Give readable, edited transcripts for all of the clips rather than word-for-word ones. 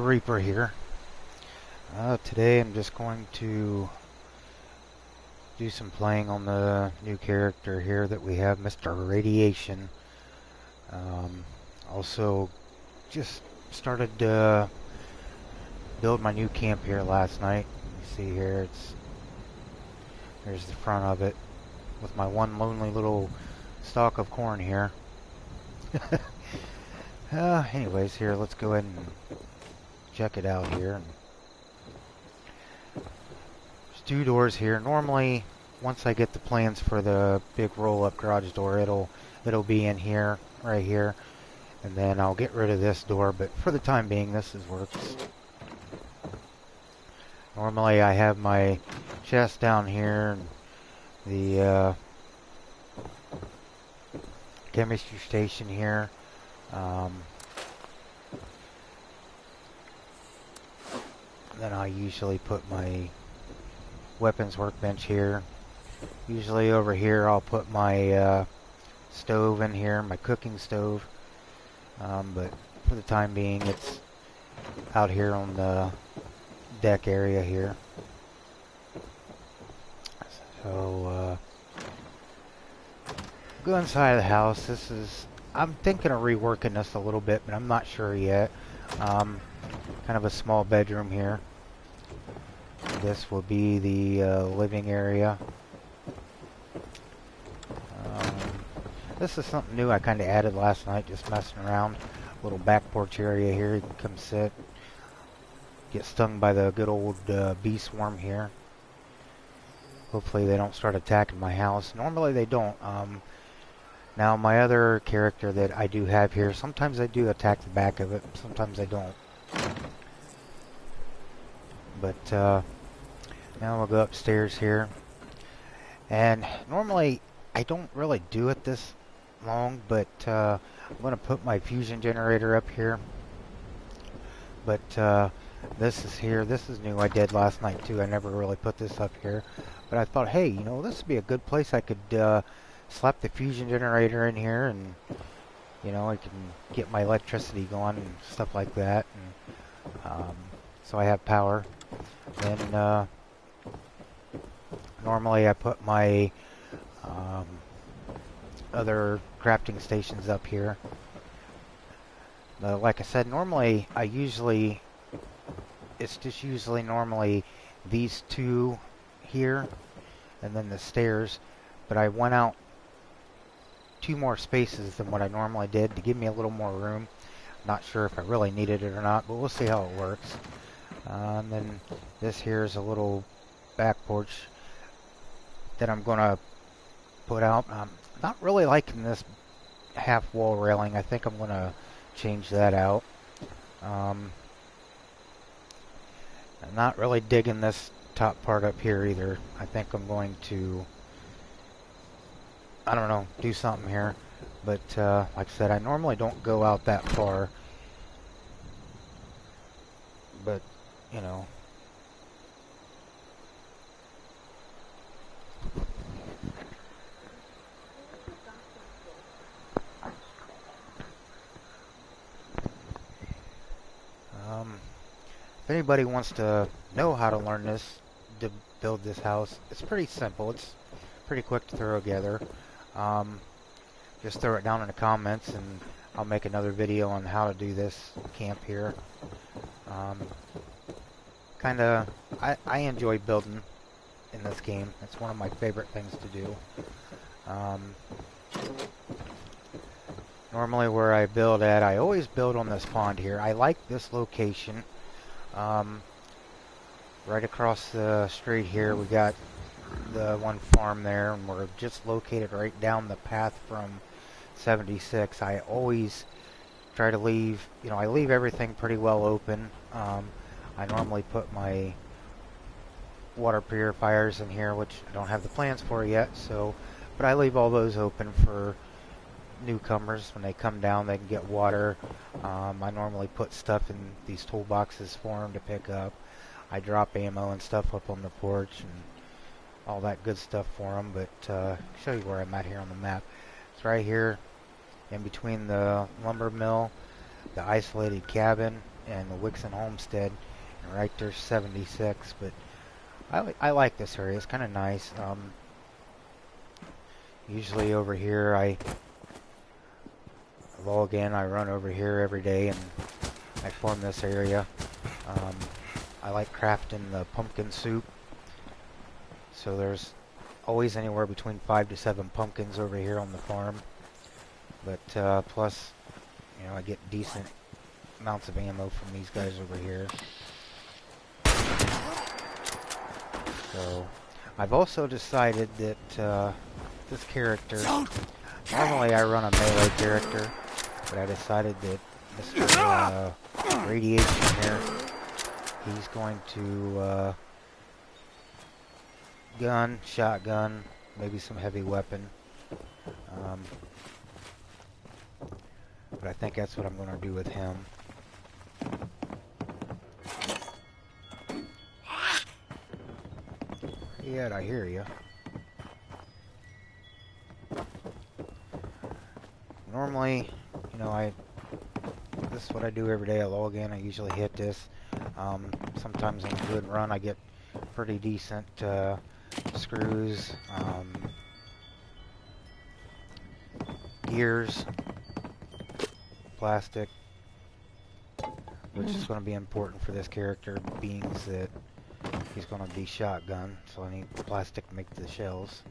Reaper here. Today I'm just going to do some playing on the new character here that we have, Mr. Radiation. Also, just started to build my new camp here last night. You see here, there's the front of it with my one lonely little stalk of corn here. Anyways, here, let's go ahead and check it out here. There's two doors here. Normally, once I get the plans for the big roll-up garage door, it'll be in here, right here, and then I'll get rid of this door. But for the time being, this works. Normally, I have my chest down here, and the chemistry station here. Then I usually put my weapons workbench here. Usually over here I'll put my stove in here, my cooking stove. But for the time being it's out here on the deck area here. So go inside the house. I'm thinking of reworking this a little bit, but I'm not sure yet. Kind of a small bedroom here. This will be the living area. This is something new I kind of added last night, just messing around. Little back porch area here. You can come sit. Get stung by the good old bee swarm here. Hopefully they don't start attacking my house. Normally they don't. Now my other character that I do have here, sometimes they do attack the back of it, sometimes they don't. But now we'll go upstairs here. And normally I don't really do it this long, but I'm going to put my fusion generator up here. But this is here. This is new. I did last night too. I never really put this up here. But I thought, hey, you know, this would be a good place. I could slap the fusion generator in here, and you know, I can get my electricity going and stuff like that. And so I have power. Then normally I put my other crafting stations up here. Like I said, normally it's just usually normally these two here and then the stairs, but I went out 2 more spaces than what I normally did to give me a little more room. Not sure if I really needed it or not, but we'll see how it works. And then this here is a little back porch that I'm going to put out. I'm not really liking this half wall railing. I think I'm going to change that out. I'm not really digging this top part up here either. I think I'm going to, I don't know, do something here. But like I said, I normally don't go out that far. But, you know. If anybody wants to know how to learn this, to build this house, it's pretty simple. It's pretty quick to throw together. Just throw it down in the comments and I'll make another video on how to do this camp here. I enjoy building in this game. It's one of my favorite things to do. Normally where I build at, I always build on this pond here. I like this location. Right across the street here we got the one farm there, and we're just located right down the path from 76. I always try to leave, you know, I leave everything pretty well open. I normally put my water purifiers in here, which I don't have the plans for yet, so, but I leave all those open for newcomers. When they come down, they can get water. I normally put stuff in these toolboxes for them to pick up. I drop ammo and stuff up on the porch and all that good stuff for them. But show you where I'm at here on the map. It's right here in between the lumber mill, the isolated cabin, and the Wixon Homestead, and right there's 76. But I like this area. It's kind of nice. Usually over here I log in. I run over here every day and I farm this area. I like crafting the pumpkin soup. So there's always anywhere between 5 to 7 pumpkins over here on the farm. But plus, you know, I get decent amounts of ammo from these guys over here. So I've also decided that this character, normally I run a melee character, but I decided that Mr. Radiation here, he's going to gun, shotgun, maybe some heavy weapon. But I think that's what I'm going to do with him. Yeah, I hear you. Normally, you know, this is what I do every day. I log in, I usually hit this. Sometimes on a good run I get pretty decent screws, gears, plastic, which is going to be important for this character, being that he's going to be shotgun, so I need plastic to make the shells.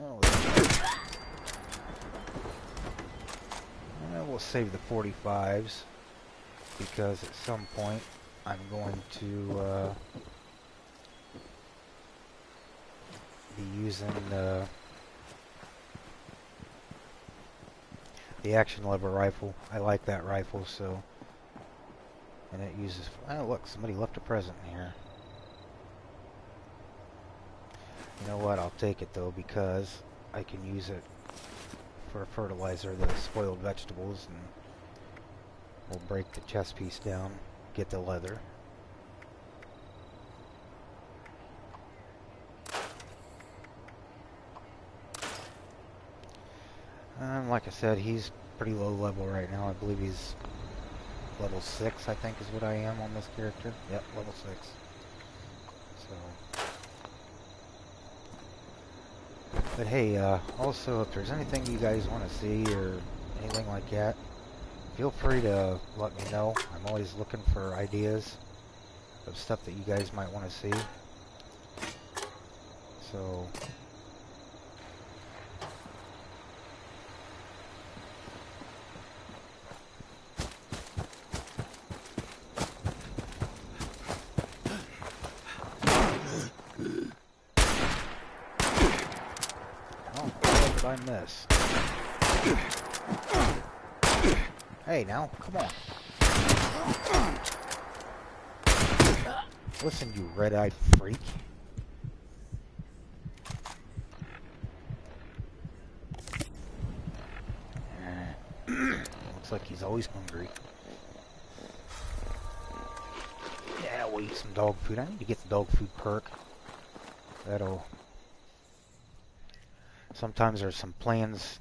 Oh, we'll save the 45s, because at some point I'm going to be using the action lever rifle. I like that rifle, so, and it uses, oh look, somebody left a present in here. You know what, I'll take it though, because I can use it for fertilizer, the spoiled vegetables, and we'll break the chest piece down, get the leather. Like I said, he's pretty low level right now. I believe he's level 6, I think is what I am on this character. Yep, level 6. So, but hey, also if there's anything you guys want to see or anything like that, feel free to let me know. I'm always looking for ideas of stuff that you guys might want to see. So, I miss. Hey, now, come on. Listen, you red-eyed freak. Looks like he's always hungry. Yeah, we'll eat some dog food. I need to get the dog food perk. That'll... Sometimes there's some plans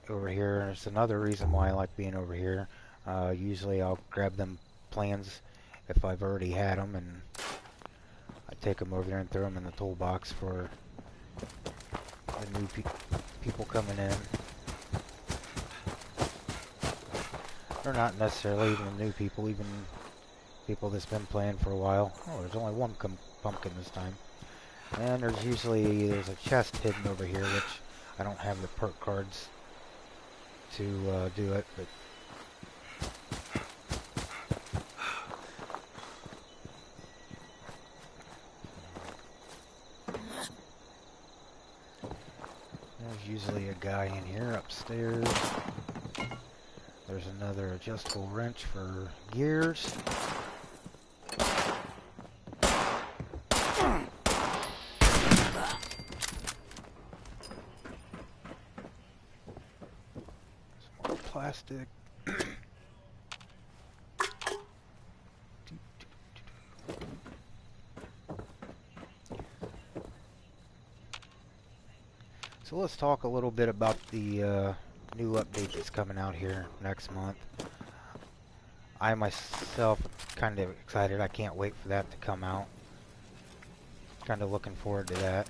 over here. There's another reason why I like being over here. Usually I'll grab them plans if I've already had them, and I take them over there and throw them in the toolbox for the new people coming in. Or not necessarily even the new people, even people that's been playing for a while. Oh, there's only one pumpkin this time. And there's a chest hidden over here, which I don't have the perk cards to do it, but there's usually a guy in here upstairs. There's another adjustable wrench for gears. Plastic. So let's talk a little bit about the new update that's coming out here next month. I myself kind of excited. I can't wait for that to come out. Kind of looking forward to that.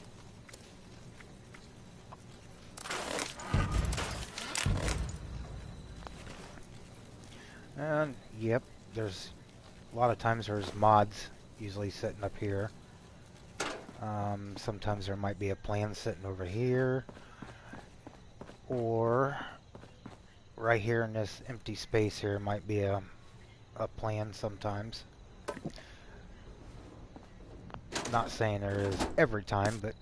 And yep, there's a lot of times there's mods usually sitting up here. Sometimes there might be a plan sitting over here, or right here in this empty space here might be a plan sometimes. Not saying there is every time, but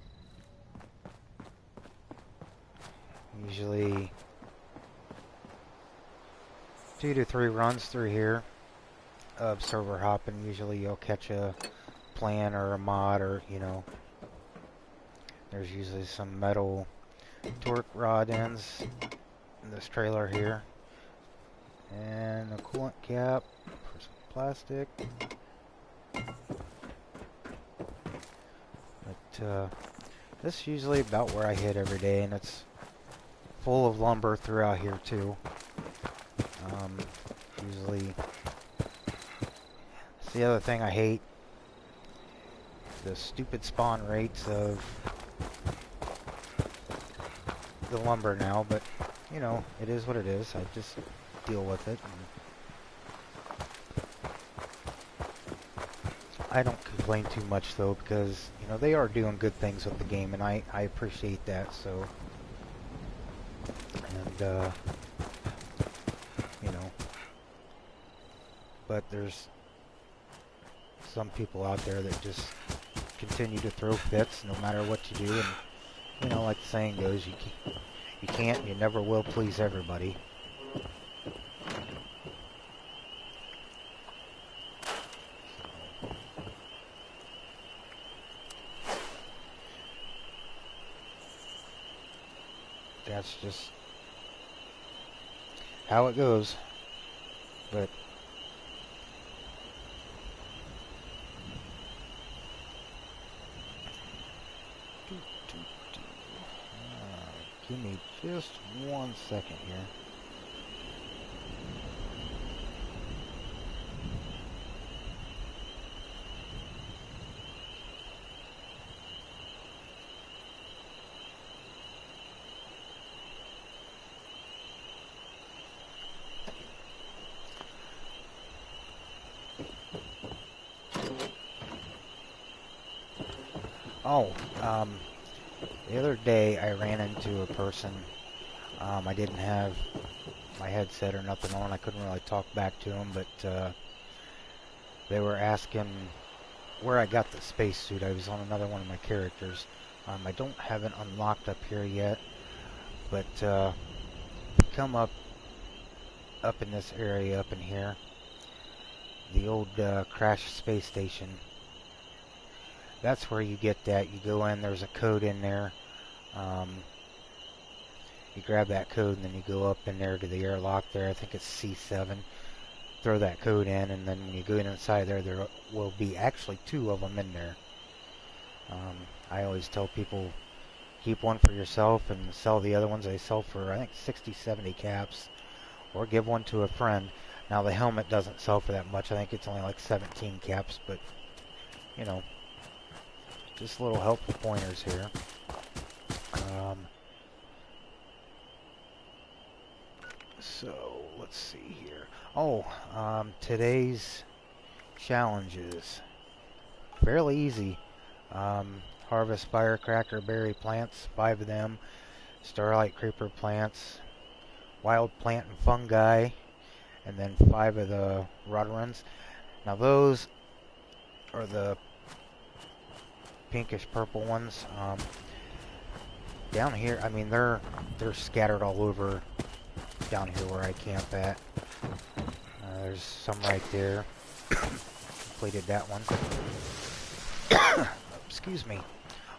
usually 2 to 3 runs through here of server hopping. Usually you'll catch a plan or a mod, or you know, there's usually some metal torque rod ends in this trailer here, and a coolant cap for some plastic. But this is usually about where I hit every day, and it's full of lumber throughout here too. Usually, it's the other thing I hate, the stupid spawn rates of the lumber now, but you know, it is what it is. I just deal with it. I don't complain too much though, because you know, they are doing good things with the game, and I appreciate that. So, and you know, but there's some people out there that just continue to throw fits no matter what you do, and you know, like the saying goes, you can't, you never will please everybody. That's just how it goes. But give me just 1 second here. Oh, the other day I ran into a person. I didn't have my headset or nothing on. I couldn't really talk back to them, but they were asking where I got the spacesuit. I was on another one of my characters. I don't have it unlocked up here yet, but come up in this area up in here, the old crash space station. That's where you get that. You go in, there's a code in there. You grab that code and then you go up in there to the airlock there. I think it's C7. Throw that code in, and then when you go inside there, there will be actually 2 of them in there. I always tell people, keep one for yourself and sell the other ones. They sell for, I think, 60, 70 caps, or give one to a friend. Now the helmet doesn't sell for that much. I think it's only like 17 caps, but you know, just little helpful pointers here. So let's see here. Oh, today's challenges fairly easy. Harvest firecracker berry plants, 5 of them. Starlight creeper plants, wild plant and fungi, and then 5 of the rhododendrons. Now those are the pinkish purple ones. Down here, I mean, they're scattered all over down here where I camp at. There's some right there. Completed that one. Excuse me.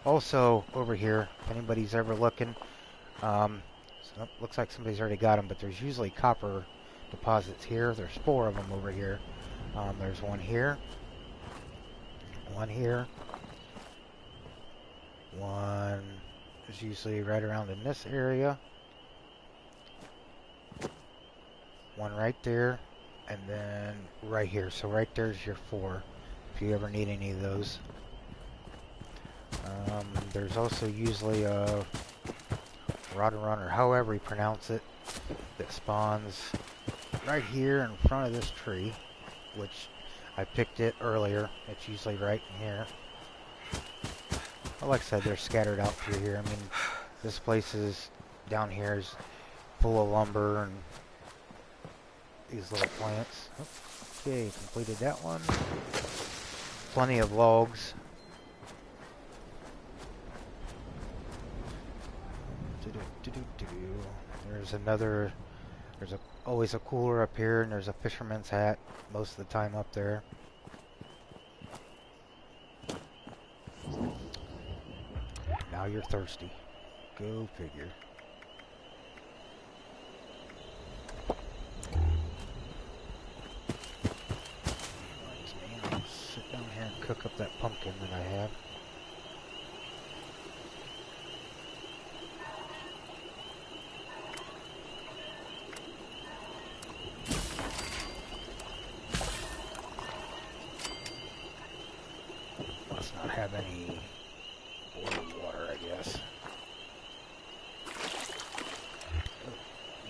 Also over here, if anybody's ever looking, so looks like somebody's already got them, but there's usually copper deposits here. There's 4 of them over here. There's one here, one here, one is usually right around in this area, one right there, and then right here. So right there's your 4, if you ever need any of those. There's also usually a Run, or however you pronounce it, that spawns right here in front of this tree, which I picked it earlier. It's usually right in here. Well, like I said, they're scattered out through here. I mean, this place is down here is full of lumber and these little plants. Okay, completed that one. Plenty of logs. There's another, always a cooler up here, and there's a fisherman's hat most of the time up there. Now you're thirsty. Go figure. Reminds me, I'll sit down here and cook up that pumpkin that I have. Must not have any boiled water, I guess.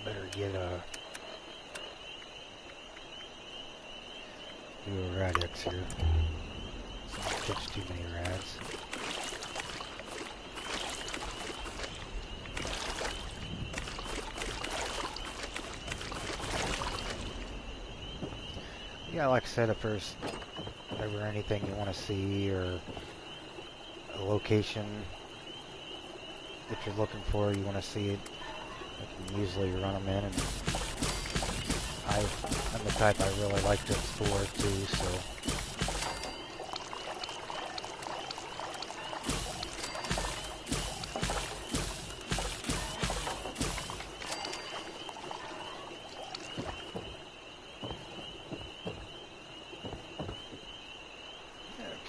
Better get a do a radix here. Don't catch too many rads. Yeah, like I said, if there's ever anything you want to see or a location that you're looking for, you want to see it, I can usually run them in, and I'm the type I really like to explore too, so.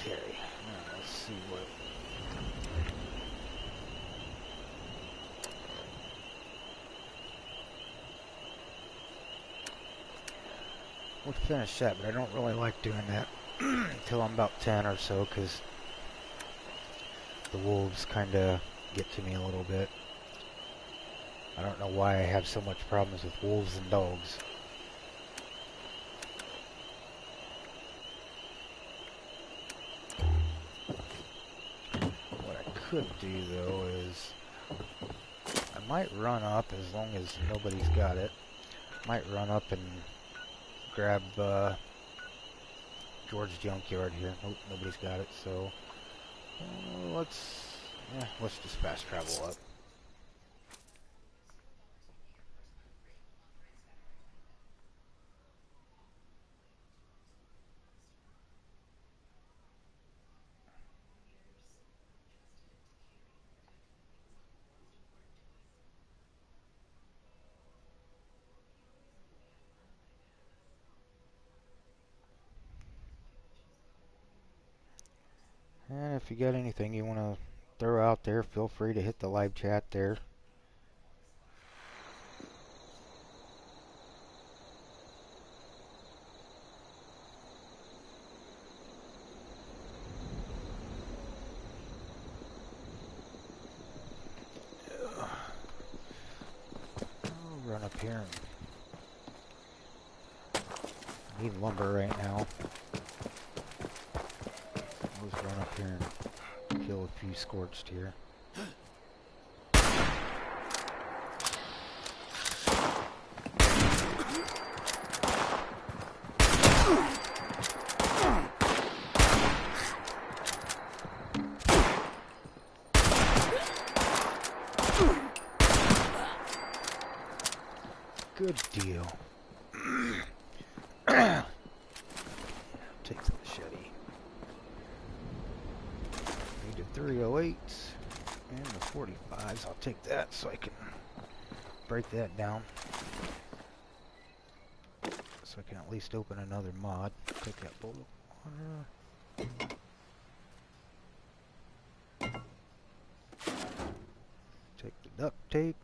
Okay, now let's see what. We'll finish that, but I don't really like doing that until I'm about 10 or so, because the wolves kind of get to me a little bit. I don't know why I have so much problems with wolves and dogs. What I could do, though, is I might run up, as long as nobody's got it, might run up and grab George's junkyard here. Nope, nobody's got it, so let's just fast travel up. And if you got anything you want to throw out there, feel free to hit the live chat there. I'll run up here and need lumber right now. I'll just run up here and kill a few scorched here. Good deal. Take the machete. Need the 308s and the 45s. I'll take that so I can break that down. So I can at least open another mod. Take that bullet water. Take the duct tape.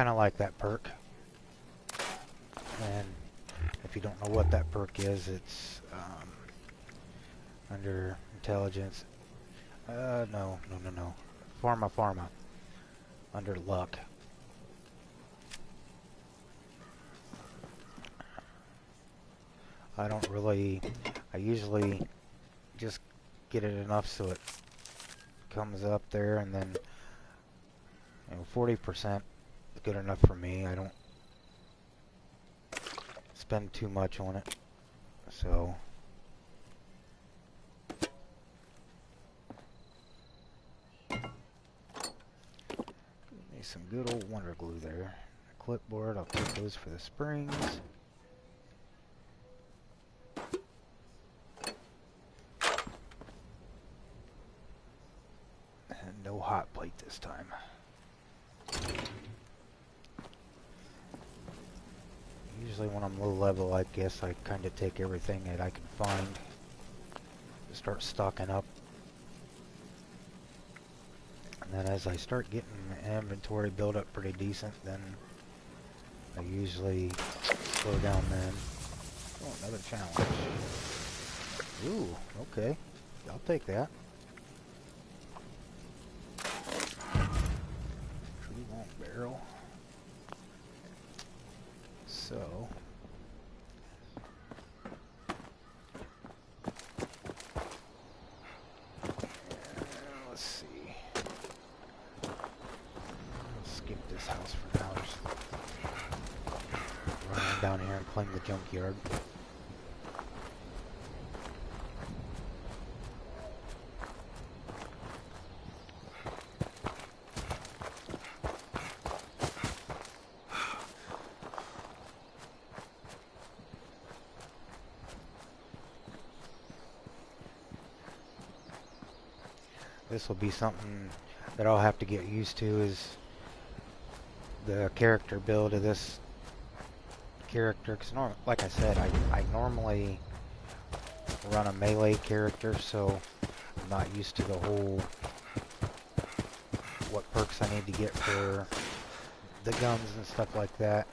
kind of like that perk. And if you don't know what that perk is, it's under intelligence. No. Pharma. Under luck. I usually just get it enough so it comes up there, and then 40% is good enough for me. I don't spend too much on it, so need some good old wonder glue there. A clipboard, I'll take those for the springs. And no hot plate this time. Usually when I'm low level, I guess I kind of take everything that I can find to start stocking up. And then as I start getting my inventory build up pretty decent, then I usually slow down then. Oh, another challenge. Ooh, okay. I'll take that. Tree long barrel. So let's see. Let's skip this house for now. Just run down here and claim the junkyard. This will be something that I'll have to get used to, is the character build of this character. Because like I said, I normally run a melee character, so I'm not used to the whole what perks I need to get for the guns and stuff like that.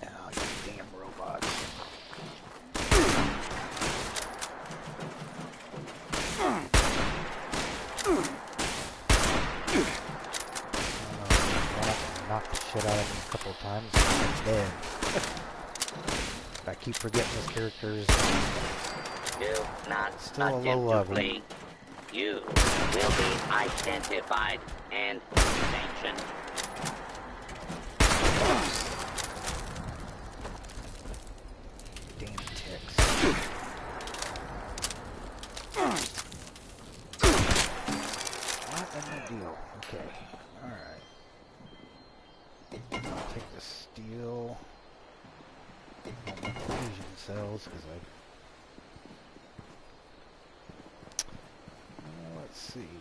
Oh, you damn robots. Knocked the shit out of him a couple of times and I'm dead. I keep forgetting this character is still a low level. You will be identified and sanctioned. Damn ticks. What in the deal? Okay. Alright. I'll take the steel. Fusion cells, because let's see.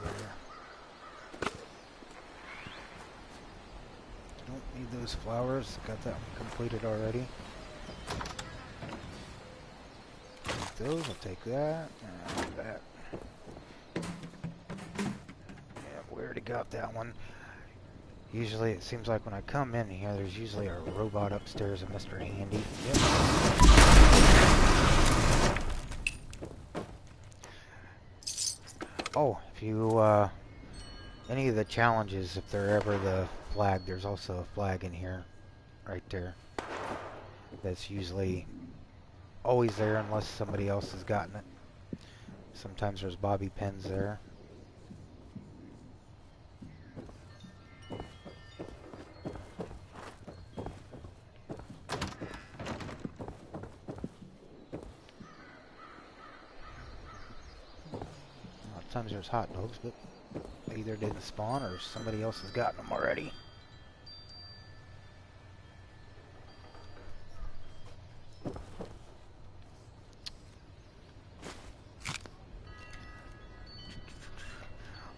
There. Don't need those flowers. Got that one completed already. Take those. I'll take that. And that. Yeah, we already got that one. Usually it seems like when I come in here, there's usually a robot upstairs, a Mr. Handy. Yep. Oh, if you, any of the challenges, if they're ever the flag, there's also a flag in here, right there. That's usually always there unless somebody else has gotten it. Sometimes there's bobby pins there. Sometimes there's hot dogs, but they either didn't spawn or somebody else has gotten them already.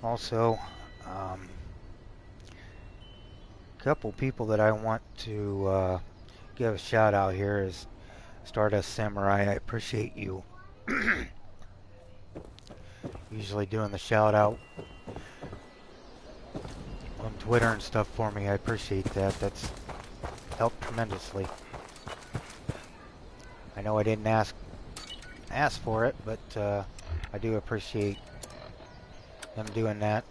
Also, a couple people that I want to give a shout out here is Stardust Samurai. I appreciate you usually doing the shout out on Twitter and stuff for me. I appreciate that. That's helped tremendously. I know I didn't ask for it, but I do appreciate him doing that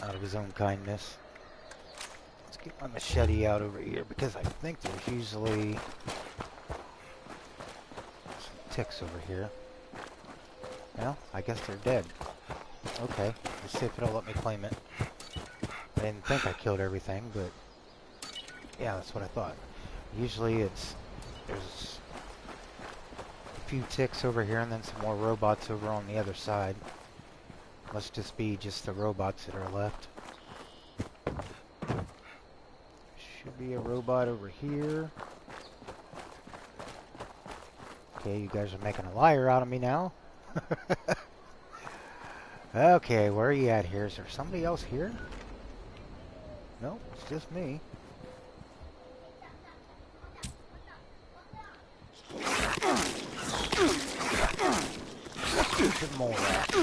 out of his own kindness. Let's get my machete out over here because I think there's usually some ticks over here. Well, I guess they're dead. Okay, let's see if it'll let me claim it. I didn't think I killed everything, but yeah, that's what I thought. Usually there's a few ticks over here and then some more robots over on the other side. Must just be just the robots that are left. Should be a robot over here. Okay, you guys are making a liar out of me now. Okay, where are you at here? Is there somebody else here? No, it's just me. Some more rats.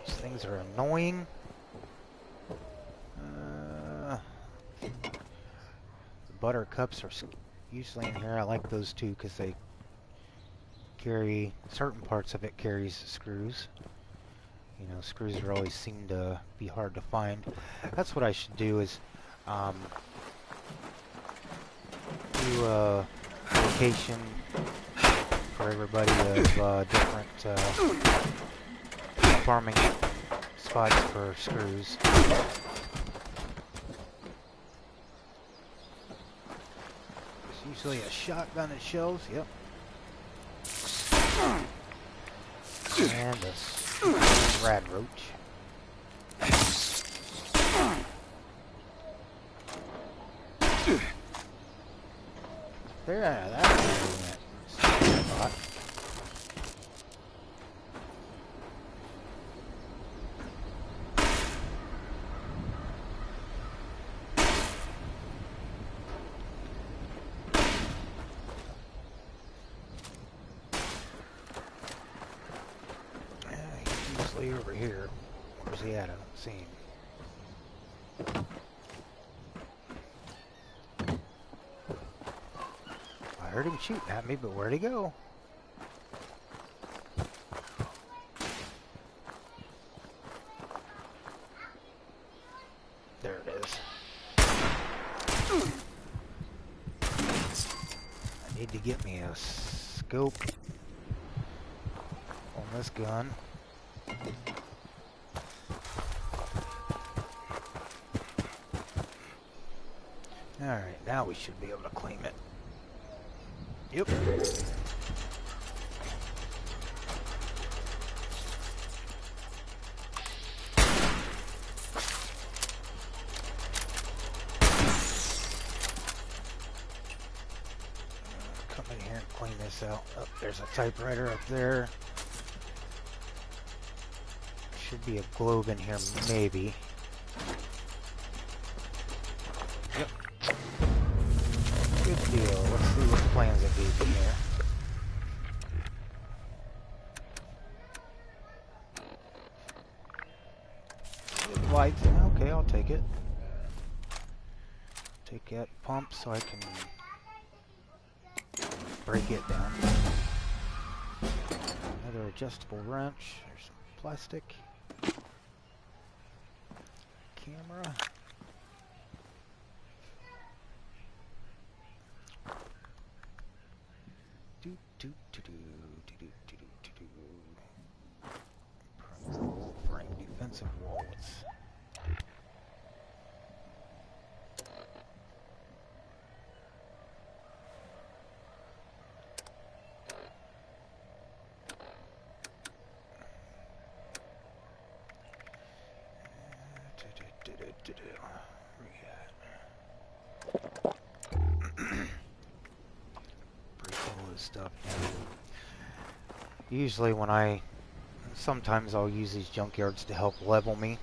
These things are annoying. The buttercups are usually in here. I like those too because they carry certain parts of it carries screws. You know, screws are always seem to be hard to find. That's what I should do is do a location for everybody of different farming spots for screws. There's usually a shotgun that shows. Yep. And a rad roach. There, that's a spot. He's usually over here. Where's he at? I don't see him. I heard him shooting at me, but where'd he go? There it is. I need to get me a scope on this gun. Alright, now we should be able to claim it. Yep. Come in here and clean this out. Oh, there's a typewriter up there. Should be a globe in here, maybe. Yep. Good deal. Let's see what plans it gave me here. Good lights. Okay, I'll take it. Take that pump so I can break it down. Another adjustable wrench. There's some plastic. Camera. Control frame defensive walls. Break all this stuff down. Usually sometimes I'll use these junkyards to help level me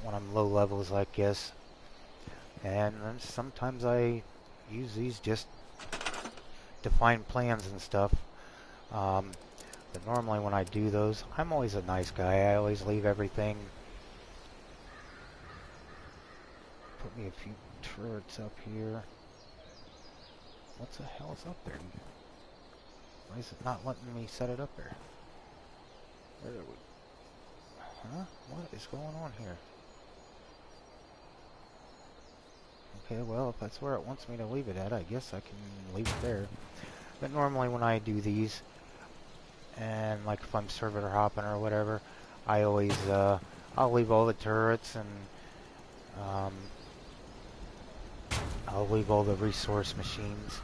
when I'm low levels like this, and then sometimes I use these just to find plans and stuff. But normally when I do those, I'm always a nice guy. I always leave everything. Put me a few turrets up here. What the hell is up there? Why is it not letting me set it up there? Where are we? Huh? What is going on here? Okay, well, if that's where it wants me to leave it at, I guess I can leave it there. But normally when I do these, and like if I'm server hopping or whatever, I always, I'll leave all the turrets and, I'll leave all the resource machines.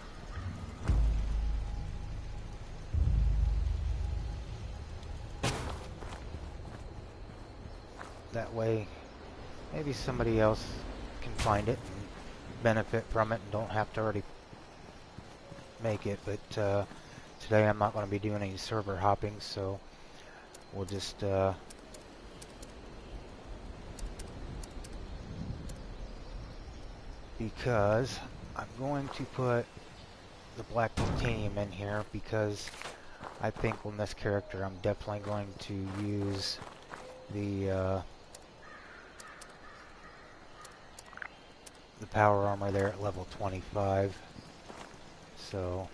That way, maybe somebody else can find it and benefit from it and don't have to already make it. But today I'm not going to be doing any server hopping, so we'll just because I'm going to put the black titanium in here because I think on this character I'm definitely going to use the power armor there at level 25, so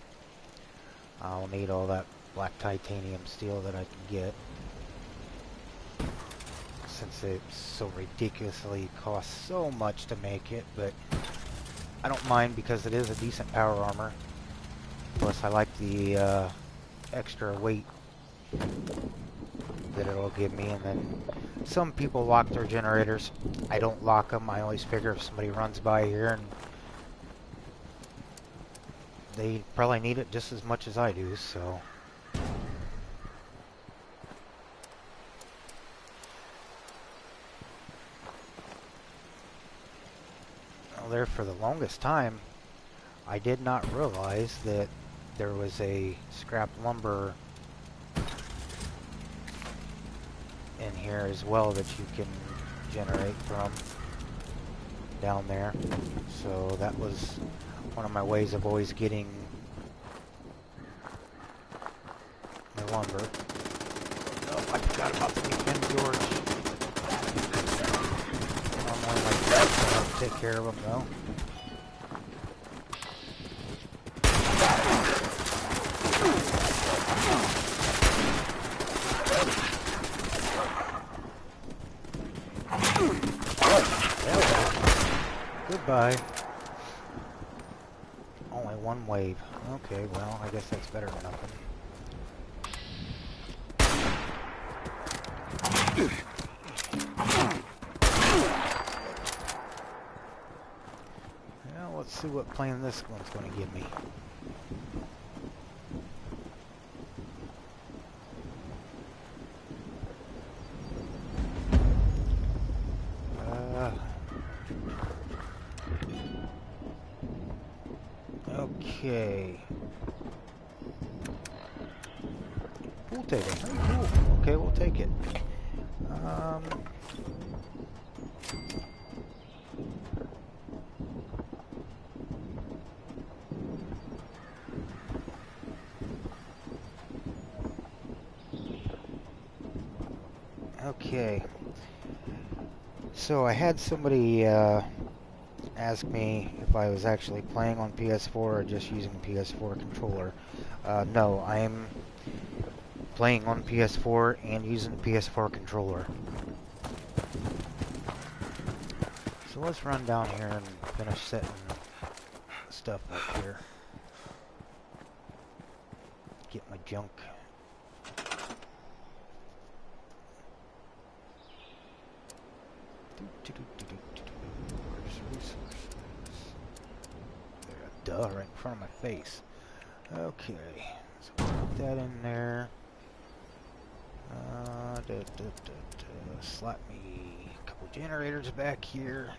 I'll need all that black titanium steel that I can get, since it so ridiculously costs so much to make it. But I don't mind because it is a decent power armor, plus I like the extra weight that it'll give me. And then some people lock their generators. I don't lock them. I always figure if somebody runs by here and they probably need it just as much as I do, so. Well, there for the longest time, I did not realize that there was a scrap lumber in here as well that you can generate from down there. So that was one of my ways of always getting the lumber. Oh, I forgot about the weekend, George. Normally like that, so I'll have to take care of them though. Goodbye. Only one wave. Okay, well, I guess that's better than nothing. Well, let's see what plane this one's going to give me. Okay. We'll take it. Oh, cool. Okay, we'll take it. Okay. So I had somebody ask me if I was actually playing on PS4 or just using a PS4 controller. No, I'm playing on PS4 and using the PS4 controller. So let's run down here and finish setting stuff up here. Get my junk. Where's the resources? There, duh, right in front of my face. Okay, so put that in there. Slap me a couple generators back here.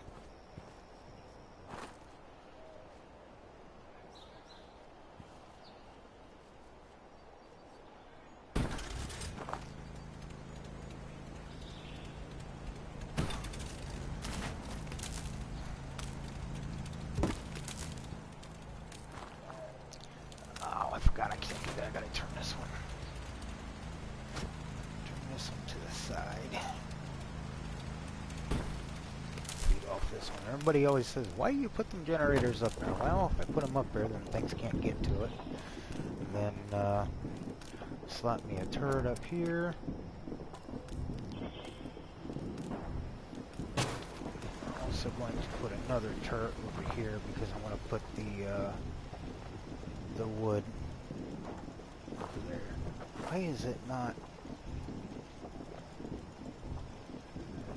Oh, I forgot I can't do that. I gotta turn this one. this one to the side. Feed off this one. Everybody always says, why do you put them generators up there? Well, if I put them up there, then things can't get to it. And then slap me a turret up here. I'm also going to put another turret over here because I want to put the wood over there. Why is it not?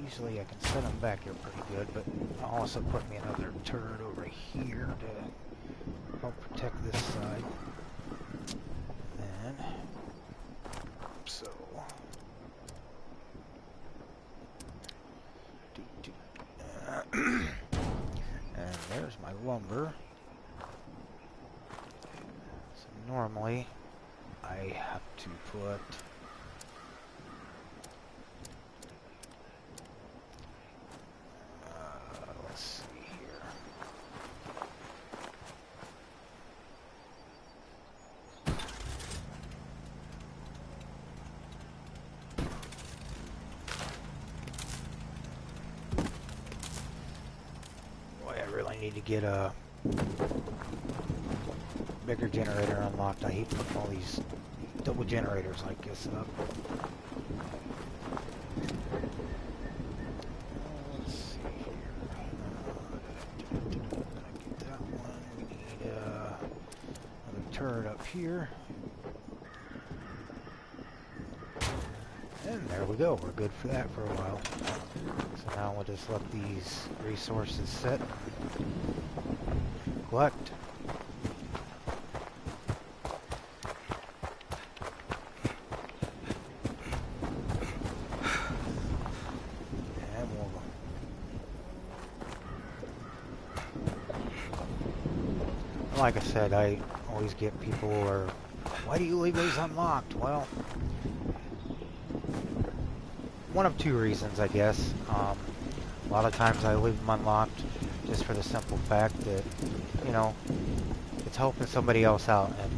Usually I can set them back here pretty good, but I'll also put me another turret over here to help protect this side. And then, so, and there's my lumber. So normally I have to put let's see here. Boy, I really need to get a bigger generator unlocked. I hate putting all these double generators like this up. Let's see here. Get that one. We need another turret up here. And there we go. We're good for that for a while. So now we'll just let these resources set. Collect. Like I said, I always get people who are, why do you leave these unlocked? Well, one of two reasons, I guess. A lot of times I leave them unlocked just for the simple fact that, you know, it's helping somebody else out. And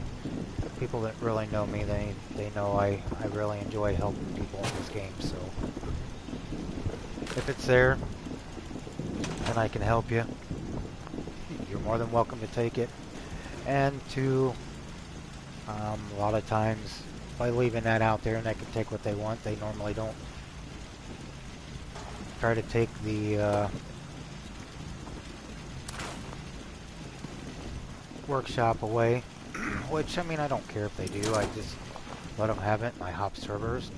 people that really know me, they know I really enjoy helping people in this game. So if it's there and I can help you, you're more than welcome to take it. And two, a lot of times by leaving that out there and they can take what they want, they normally don't try to take the workshop away, which, I mean, I don't care if they do. I just let them have it, and I hop servers,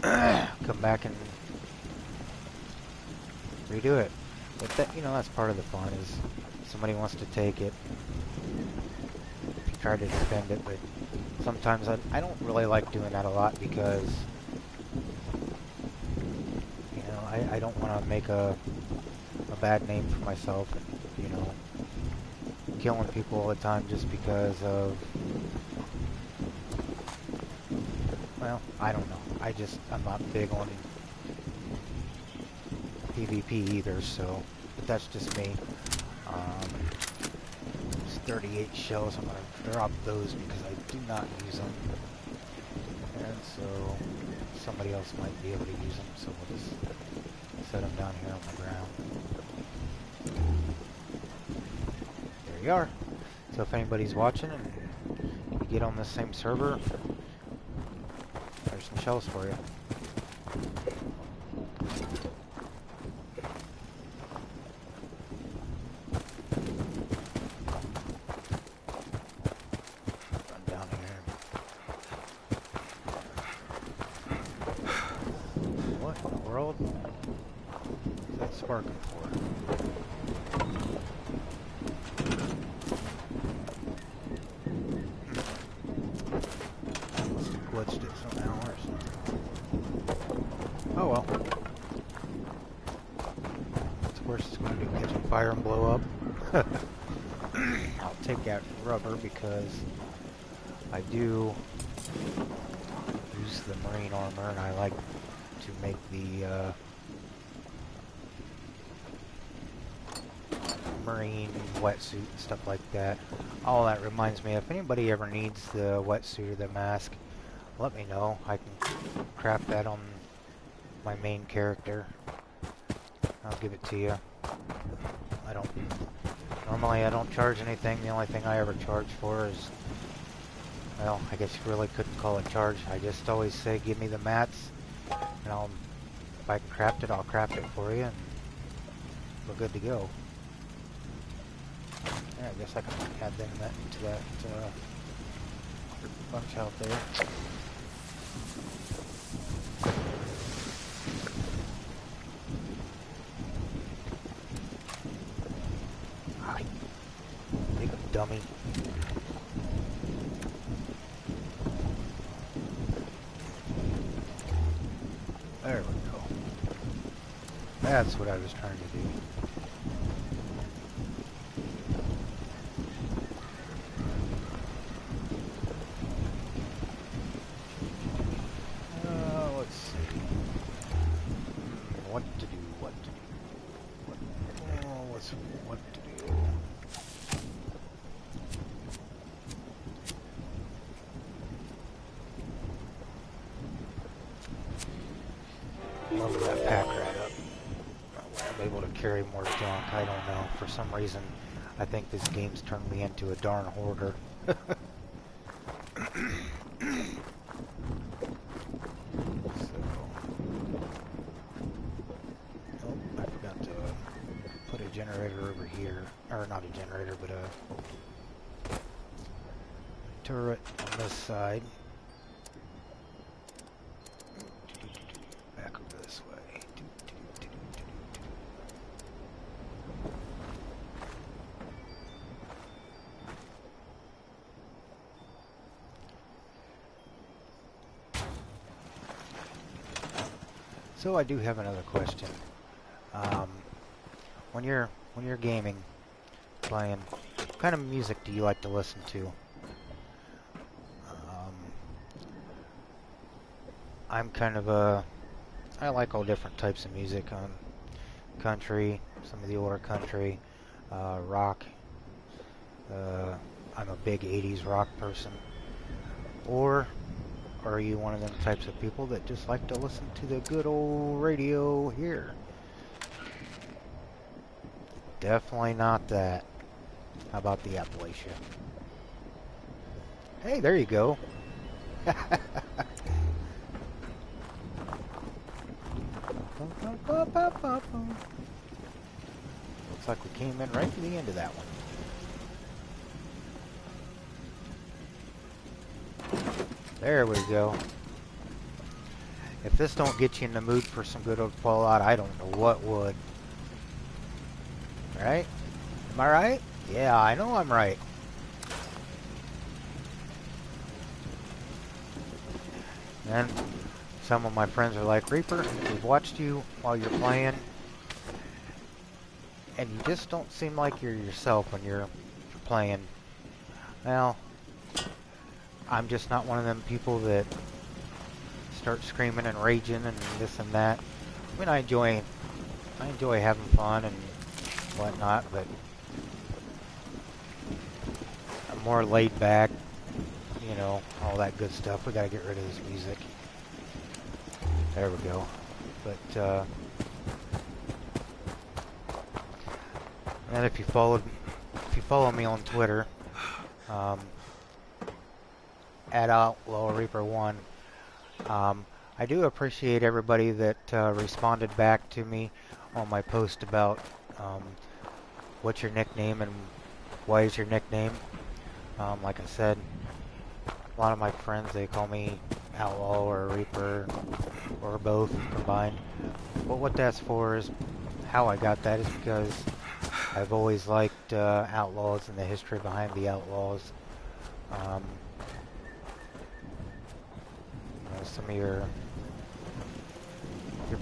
come back and redo it. But that, you know, that's part of the fun, is somebody wants to take it, try to defend it, but sometimes I don't really like doing that a lot because, you know, I don't want to make a bad name for myself, and, you know, killing people all the time just because of, well, I don't know. I'm not big on PvP either, so, but that's just me. It's 38 shells. I'm going to drop those because I do not use them. And so somebody else might be able to use them, so we'll just set them down here on the ground. There you are. So if anybody's watching and you get on the same server, there's some shells for you. Sparking for? Must have glitched it somehow or something. Oh well. Of course it's going to do catch on fire and blow up. I'll take that rubber because I do use the marine armor and I like to make the marine wetsuit and stuff like that. All that reminds me, if anybody ever needs the wetsuit or the mask, let me know. I can craft that on my main character. I'll give it to you. I don't... Normally I don't charge anything. The only thing I ever charge for is... Well, I guess you really couldn't call it charge. I just always say, give me the mats, and if I can craft it, I'll craft it for you, and we're good to go. Yeah, I guess I can add them to that bunch out there. Hi, big dummy. There we go. That's what I was trying to do. Let's see. What to do, what to do. What to do. Load that pack rat up. I'm able to carry more junk. I don't know. For some reason, I think this game's turned me into a darn hoarder. I forgot to put a generator over here. Or not a generator, but a turret on this side. Back over this way. So I do have another question. When you're gaming, playing, what kind of music do you like to listen to? I'm kind of I like all different types of music. Country, some of the older country, rock. I'm a big 80s rock person. Or are you one of them types of people that just like to listen to the good old radio here? Definitely not that. How about the Appalachia? Hey, there you go. Looks like we came in right to the end of that one. There we go. If this don't get you in the mood for some good old Fallout, I don't know what would. Right? Am I right? Yeah, I know I'm right. And some of my friends are like, Reaper, we've watched you while you're playing, and you just don't seem like you're yourself when you're playing. Well, I'm just not one of them people that start screaming and raging and this and that. I mean, I enjoy having fun and whatnot, but I'm more laid back, you know, all that good stuff. We gotta get rid of this music. There we go. But and if you follow me on Twitter, at Outlaw Reaper 1, I do appreciate everybody that responded back to me on my post about what's your nickname and why is your nickname. Like I said, a lot of my friends, they call me Outlaw or Reaper or both combined. But what that's for is, how I got that is because I've always liked Outlaws and the history behind the Outlaws. You know, some of your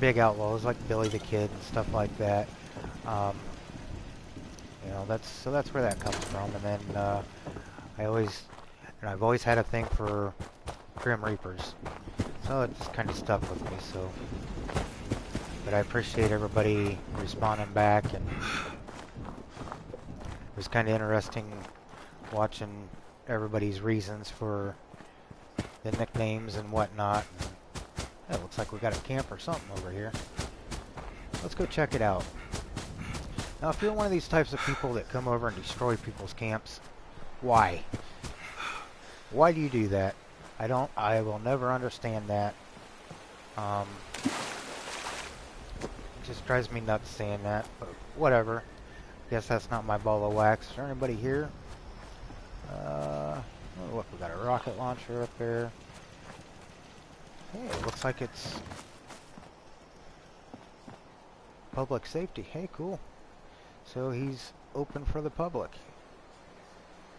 big outlaws like Billy the Kid and stuff like that. You know, that's where that comes from. And then I've always had a thing for Grim Reapers, so it just kind of stuck with me. So, but I appreciate everybody responding back, and it was kind of interesting watching everybody's reasons for the nicknames and whatnot. And it looks like we got a camp or something over here. Let's go check it out. Now, if you're one of these types of people that come over and destroy people's camps, why? Why do you do that? I will never understand that. It just drives me nuts saying that, but whatever. Guess that's not my ball of wax. Is there anybody here? Oh, look, we got a rocket launcher up there. Hey, it looks like it's public safety. Hey, cool. So he's open for the public.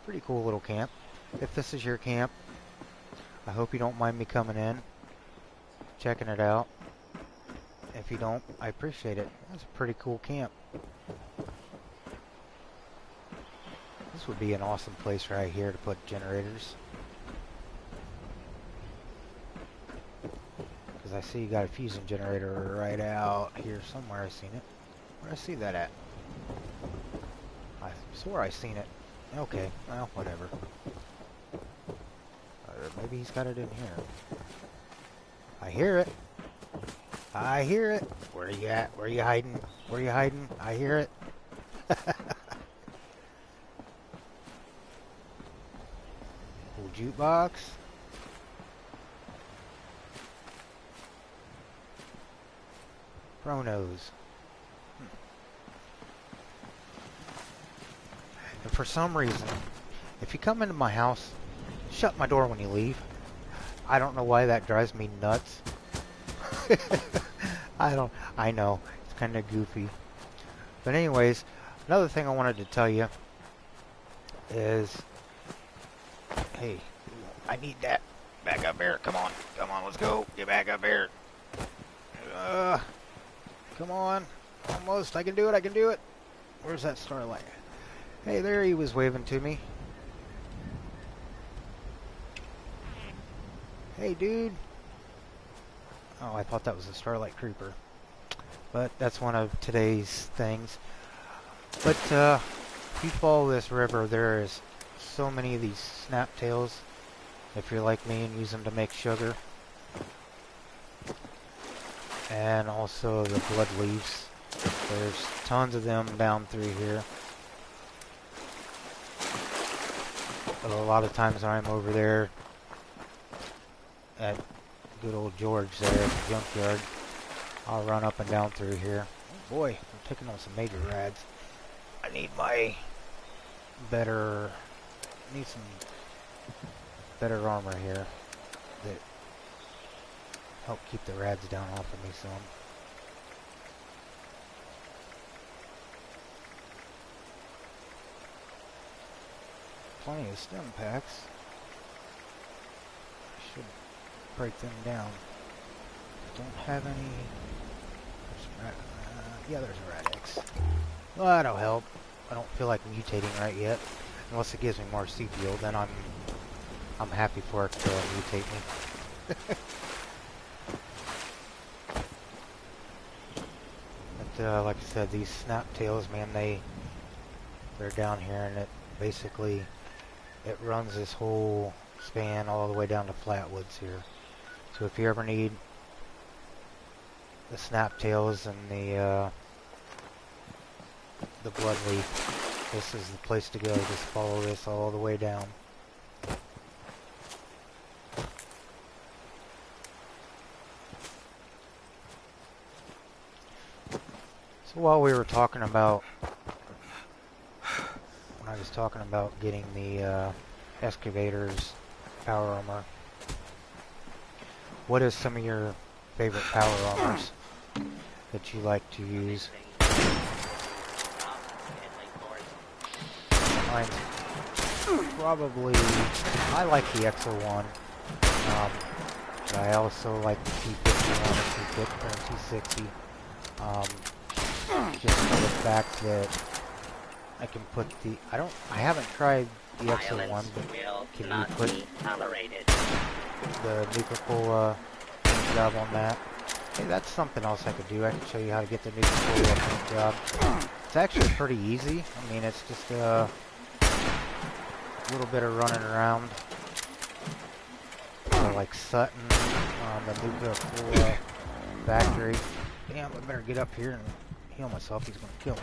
Pretty cool little camp. If this is your camp, I hope you don't mind me coming in, checking it out. If you don't, I appreciate it. That's a pretty cool camp. This would be an awesome place right here to put generators. Because I see you got a fusion generator right out here somewhere. I've seen it. Where did I see that at? I swore I seen it. Okay, well, whatever. Maybe he's got it in here. I hear it. I hear it. Where are you at? Where are you hiding? Where are you hiding? I hear it. Cool jukebox. Chronos. And for some reason, if you come into my house, shut my door when you leave. I don't know why that drives me nuts. I know, it's kind of goofy. But anyways, another thing I wanted to tell you is, hey, I need that. Back up here, come on, let's go. Get back up here. Come on, almost, I can do it. Where's that starlight? Hey, there he was waving to me. Hey, dude. Oh, I thought that was a starlight creeper. But that's one of today's things. But if you follow this river, there is so many of these snaptails. If you're like me and use them to make sugar. And also the blood leaves. There's tons of them down through here. But a lot of times when I'm over there at good old George there at the junkyard, I'll run up and down through here. Oh boy, I'm taking on some major rads. I need some better armor here that help keep the rads down off of me some. Plenty of stem packs. Should break them down. Don't have any. Yeah, there's a Radix. Well, that'll help. I don't feel like mutating right yet, unless it gives me more seed yield. Then I'm happy for it to mutate me. But like I said, these snaptails, man, they're down here, and it basically runs this whole span all the way down to Flatwoods here. So if you ever need the snaptails and the blood leaf, this is the place to go. Just follow this all the way down. So while we were talking about, when I was talking about getting the excavators power armor, what is some of your favorite power armors that you like to use? Mine's probably, I like the XO1, but I also like the T51 and T60, just for the fact that I can put the, I haven't tried the XO1, but can you put the Nuka-Cola paint job on that? Hey, that's something else I could do. I can show you how to get the Nuka-Cola paint job. It's actually pretty easy. I mean, it's just a little bit of running around. like Sutton, the Nuka-Cola factory. Damn, I better get up here and heal myself. He's gonna kill me.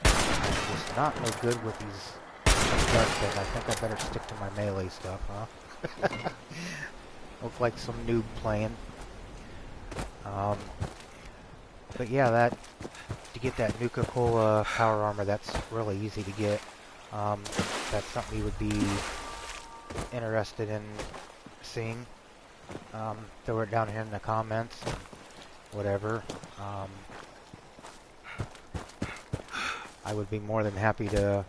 I'm just not no good with these guns things. I think I better stick to my melee stuff, huh? Look like some noob playing. But yeah, to get that Nuka-Cola power armor, that's really easy to get. That's something you would be interested in seeing. Throw it down here in the comments and whatever. I would be more than happy to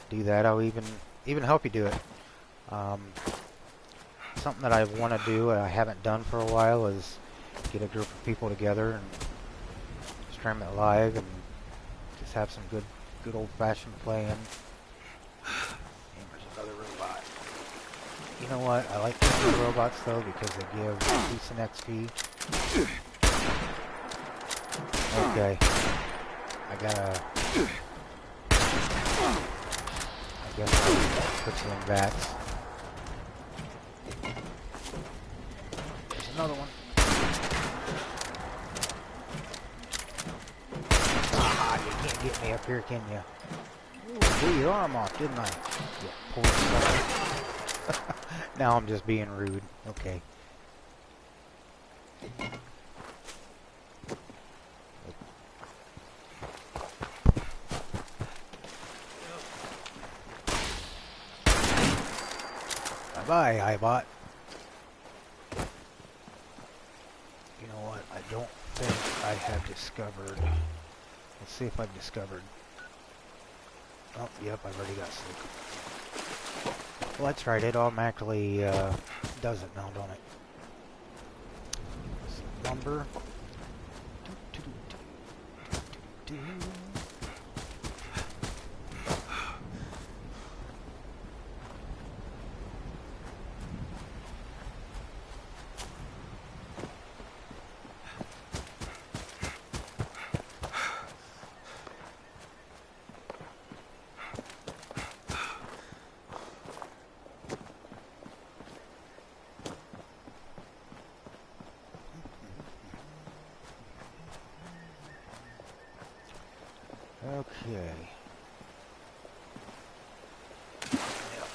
do that. I'll even help you do it. Something that I want to do, I haven't done for a while, is get a group of people together and stream it live and just have some good old-fashioned playing. And there's another robot. You know what? I like the robots though because they give decent XP. Okay, I guess I'll put you in vats. There's another one. Ah, you can't get me up here, can you? Ooh, blew your arm off, didn't I? You poor sucker. Now I'm just being rude. Okay. Bye-bye, iBot. You know what? I don't think I have discovered. Let's see if I've discovered. Oh, yep, I've already got sleep. Well, that's right. It automatically does it now, don't it? Some lumber. Okay. Yep.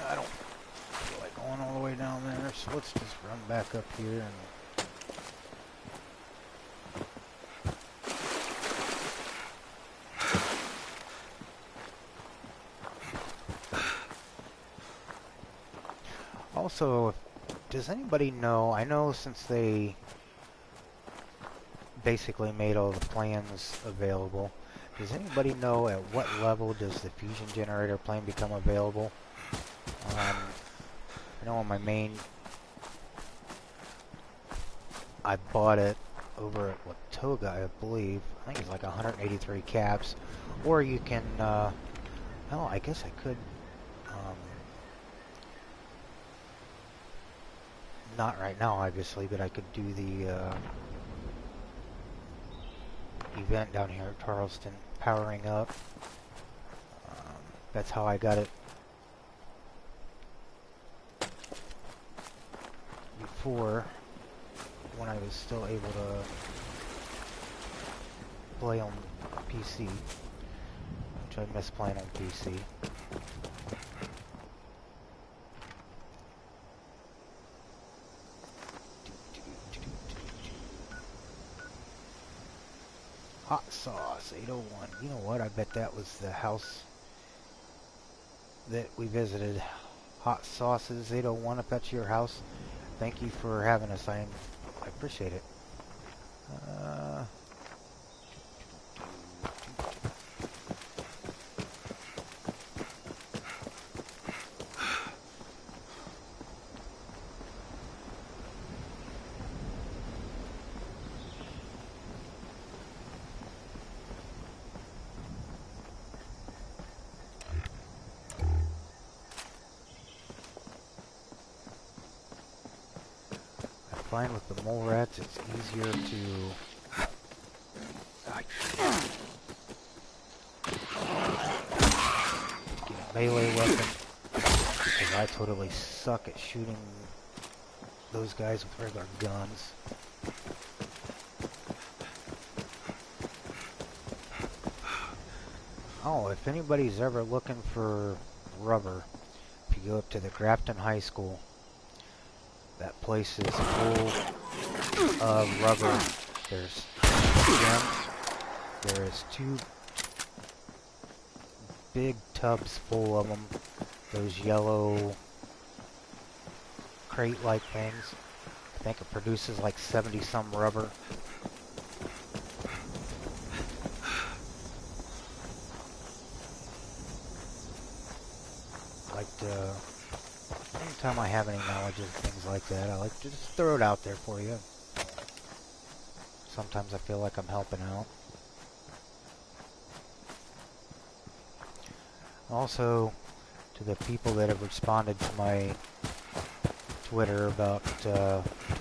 I don't feel like going all the way down there, so let's just run back up here and... Also, does anybody know, I know since they basically made all the plans available, does anybody know at what level does the fusion generator plan become available? I know on my main, I bought it over at Latoga, I believe. I think it's like 183 caps. Or you can, well, I guess I could, not right now obviously, but I could do the event down here at Charleston, powering up. That's how I got it before, when I was still able to play on PC, which I miss playing on PC. Hot Sauce 801. You know what? I bet that was the house that we visited. Hot Sauces 801. If that's your house, thank you for having us. I appreciate it. Find with the mole rats, it's easier to get a melee weapon because I totally suck at shooting those guys with regular guns. Oh, if anybody's ever looking for rubber, if you go up to the Grafton High School, that place is full of rubber. There's gems. There is 2 big tubs full of them. Those yellow crate-like things. I think it produces like 70-some rubber. Like to, anytime I have any knowledge of things like that, I like to just throw it out there for you. Sometimes I feel like I'm helping out. Also, to the people that have responded to my Twitter about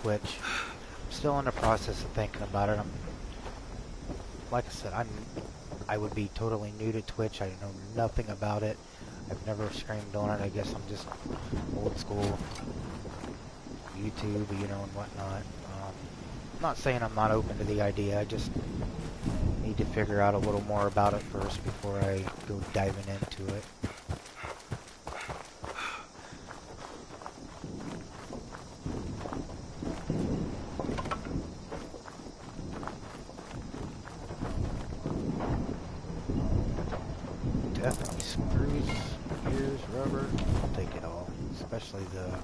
Twitch, I'm still in the process of thinking about it. Like I said, I would be totally new to Twitch. I know nothing about it. I've never streamed on it. I guess I'm just old school YouTube, you know, and whatnot. I'm not saying I'm not open to the idea. I just need to figure out a little more about it first before I go diving into it. Definitely screws, gears, rubber. I'll take it all, especially the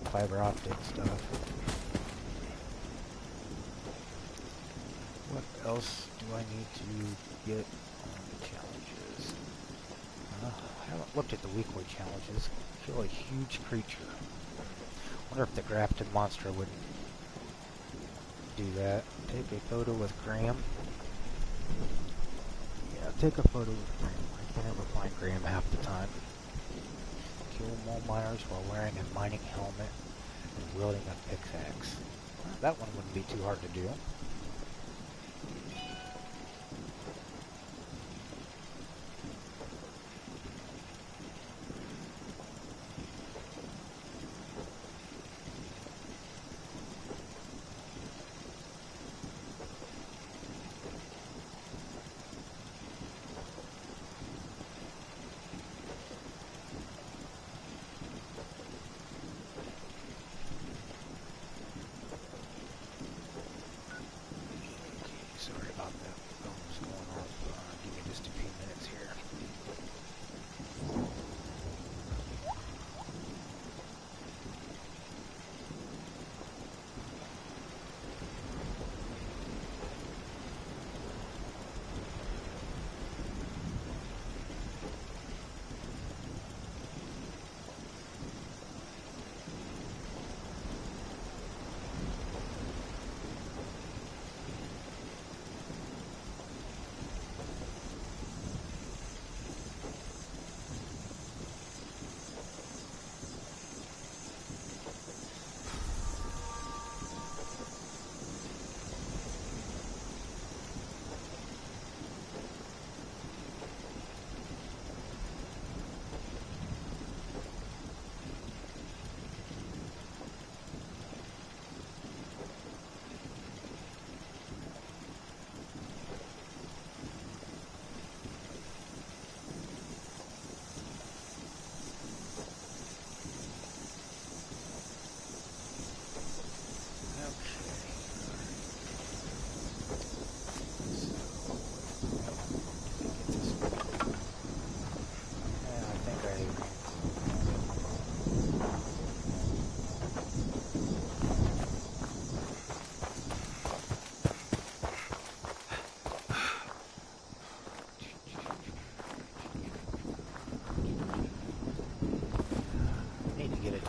fiber optic stuff. What else do I need to get on the challenges? I haven't looked at the weekly challenges. Kill a huge creature. Wonder if the Grafton monster would do that. Take a photo with Graham. Yeah, take a photo with Graham. I can never find Graham half the time. Kill mole miners while wearing a mining helmet and wielding a pickaxe. Well, that one wouldn't be too hard to do.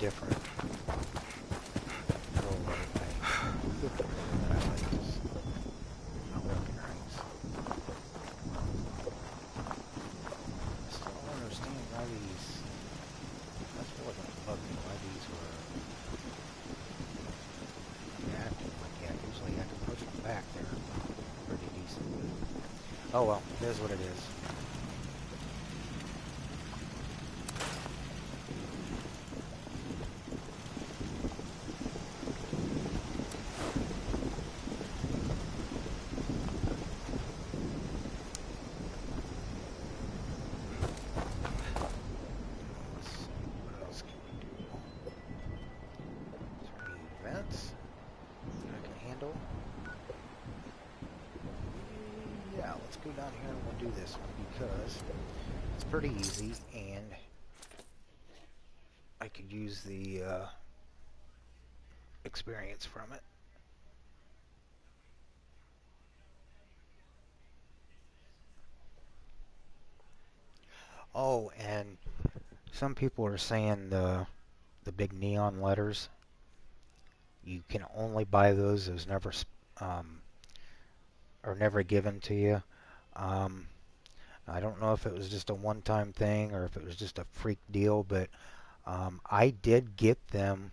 Different controller. The controller that I like is not working right. I still don't understand why these. That's really going to bug me. Why these were reacting like that. Usually I can push them back. They're pretty decent. Oh well, it is what it is. go down here and we'll do this one because it's pretty easy and I could use the experience from it. Oh, and some people are saying the big neon letters, you can only buy those. Those never um, are never given to you. Um, I don't know if it was just a one-time thing or if it was just a freak deal, but I did get them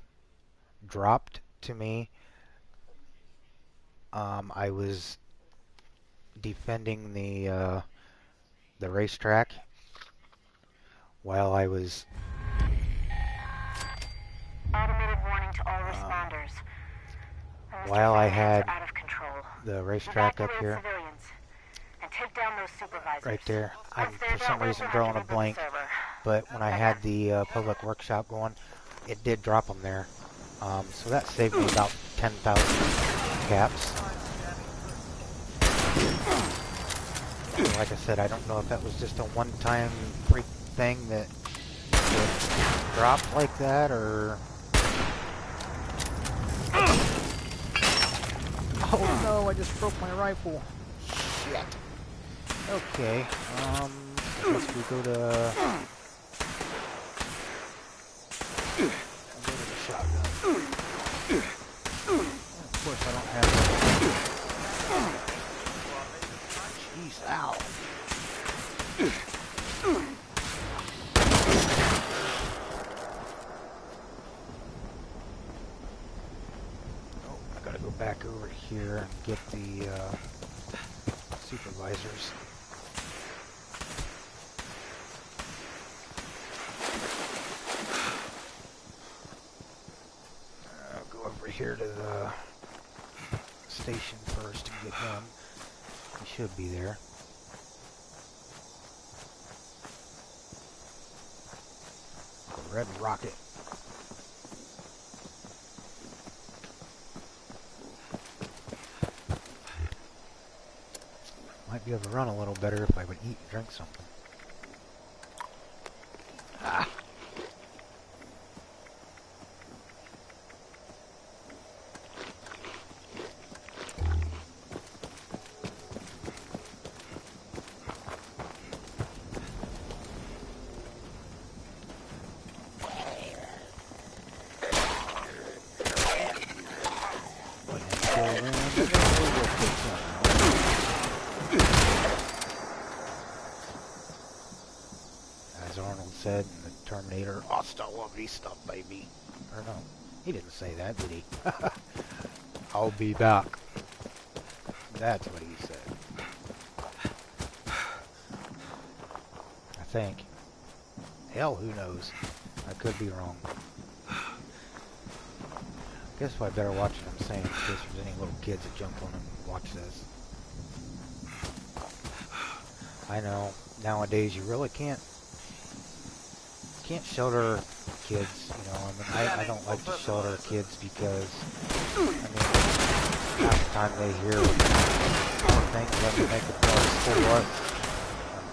dropped to me. I was defending the racetrack while I was Automated warning to all responders. while I had Out of control. the racetrack up Evacuate here, civilians and take down those supervisors. right there. I'm Once they're for some down, reason we'll drawing a connect to the blank, server. but when I had the public workshop going, it did drop them there. So that saved me about 10,000 caps. Like I said, I don't know if that was just a one-time freak thing that dropped like that, or... Oh no, I just broke my rifle. Shit. Okay, I guess we go to... I'll go to the shotgun. Of course I don't have that. Jeez, ow. Oh, I gotta go back over here and get the supervisors. I'll go over here to the station first and get him. He should be there. The red rocket. Might be able to run a little better if I would eat and drink something. Ah. As Arnold said in the Terminator, hasta la vista, baby. Or no, he didn't say that, did he? I'll be back. That's what he said. I think. Hell, who knows? I could be wrong. Guess I better watch what I'm saying in case there's any little kids that jump on and watch this. I know, nowadays you really can't shelter kids, you know. I mean, I don't like to shelter kids because, I mean, half the time they hear more things that make it more school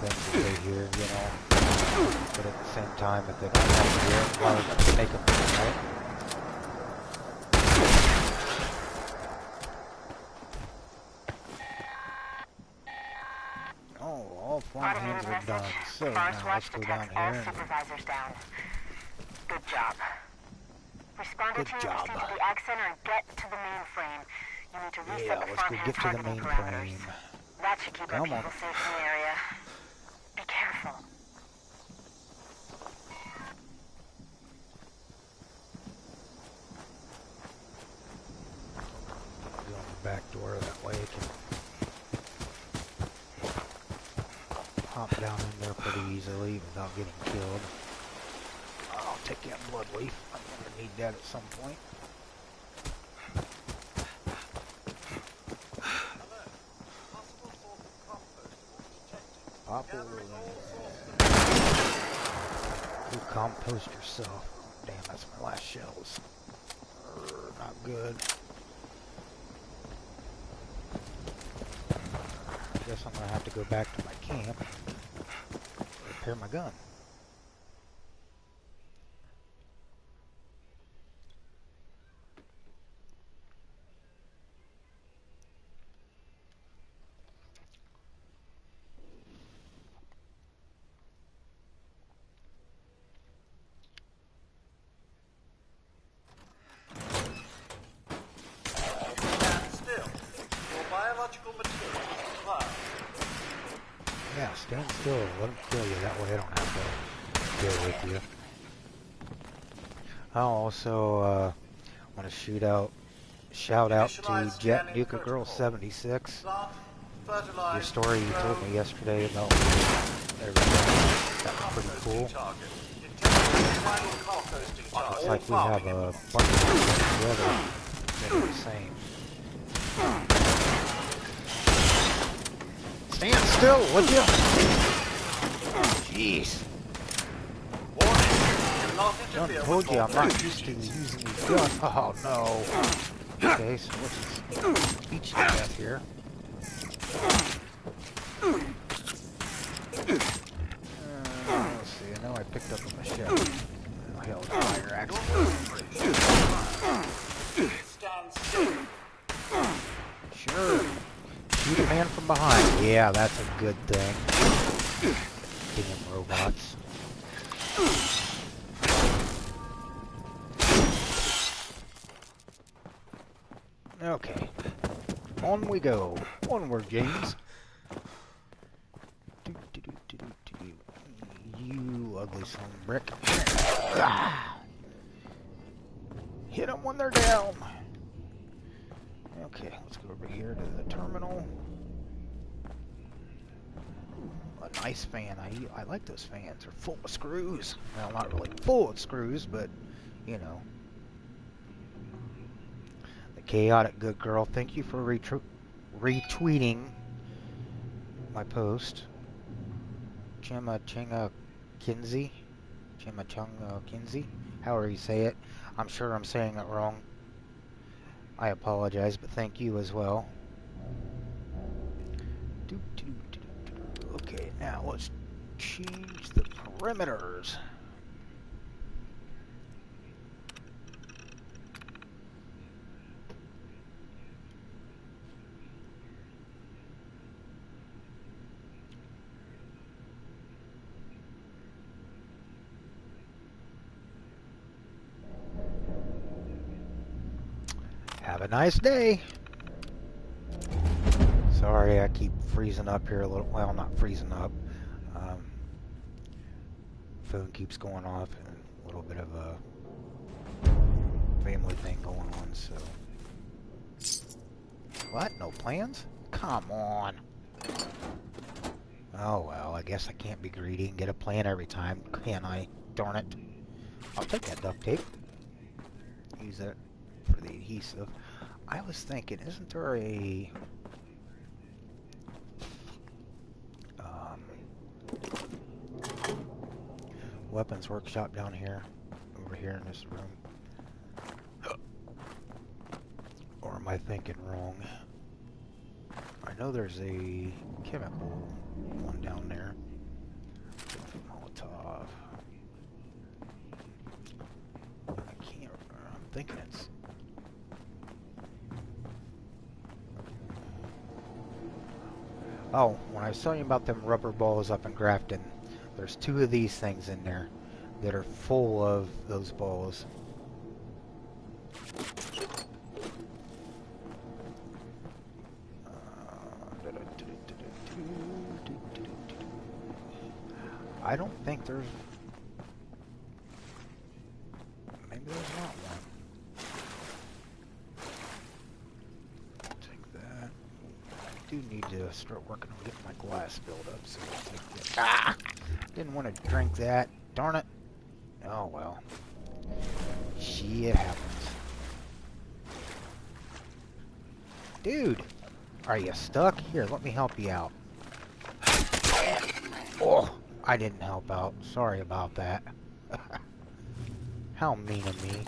things that they hear, you know. But at the same time, if they don't have to hear it, why would they make them, right? All farm hands are done, so now let's go down here and... Supervisors down. Good job. Responded to job. to the Ag Center and get to the mainframe. You need to reset Yeah, the let's go farm get to the targeting mainframe. parameters. That should keep our Come people on. safe in the area. Be careful. Go on the back door, that way I can hop down in there pretty easily without getting killed. I'll take that blood leaf. I'm going to need that at some point. Pop over there. You compost yourself. Damn, that's my last shells. Not good. guess I'm gonna have to go back to my camp and repair my gun. Yeah, stand still. Let them kill you. That way I don't have to deal with you. I'll also want to shout out to Jet Nuka Girl 76. Your story you told me yesterday about everything, that was pretty cool. Looks like we have a bunch of things together that are the same. Stand still, would you? Jeez. I told you I'm not used to using these guns. Oh no. Okay, so let's just beat you to death here. Let's see, I know I picked up a machete. Oh, hell, fire axe. Sure. Shoot a man from behind. Yeah, that's a good thing. Damn robots. Okay. On we go. Onward, James. You ugly son of a brick. Ah. Hit them when they're down. Okay, let's go over here to the terminal. A nice fan. I like those fans. They're full of screws. Well, not really full of screws, but, you know. The Chaotic Good Girl, thank you for retweeting my post. Chimachanga Kinsey. Chimachanga Kinsey. However you say it. I'm sure I'm saying it wrong. I apologize, but thank you as well. Okay, now let's change the perimeters. Have a nice day. Sorry, I keep freezing up here a little. Well, not freezing up. Phone keeps going off, and a little bit of a family thing going on. So, what? No plans? Come on. Oh well, I guess I can't be greedy and get a plan every time, can I? Darn it. I'll take that duct tape. Use it for the adhesive. I was thinking, isn't there a weapons workshop down here, over here in this room? Or am I thinking wrong? I know there's a chemical one down there. Molotov. I can't remember. I'm thinking it's... Oh, when I was telling you about them rubber balls up in Grafton, there's 2 of these things in there that are full of those balls. I don't think there's... Maybe there's not one. Take that. I do need to start working on getting my glass filled up, so I'll take that. Ah! Didn't want to drink that. Darn it. Oh well. Shit happens. Dude! Are you stuck? Here, let me help you out. Oh! I didn't help out. Sorry about that. How mean of me.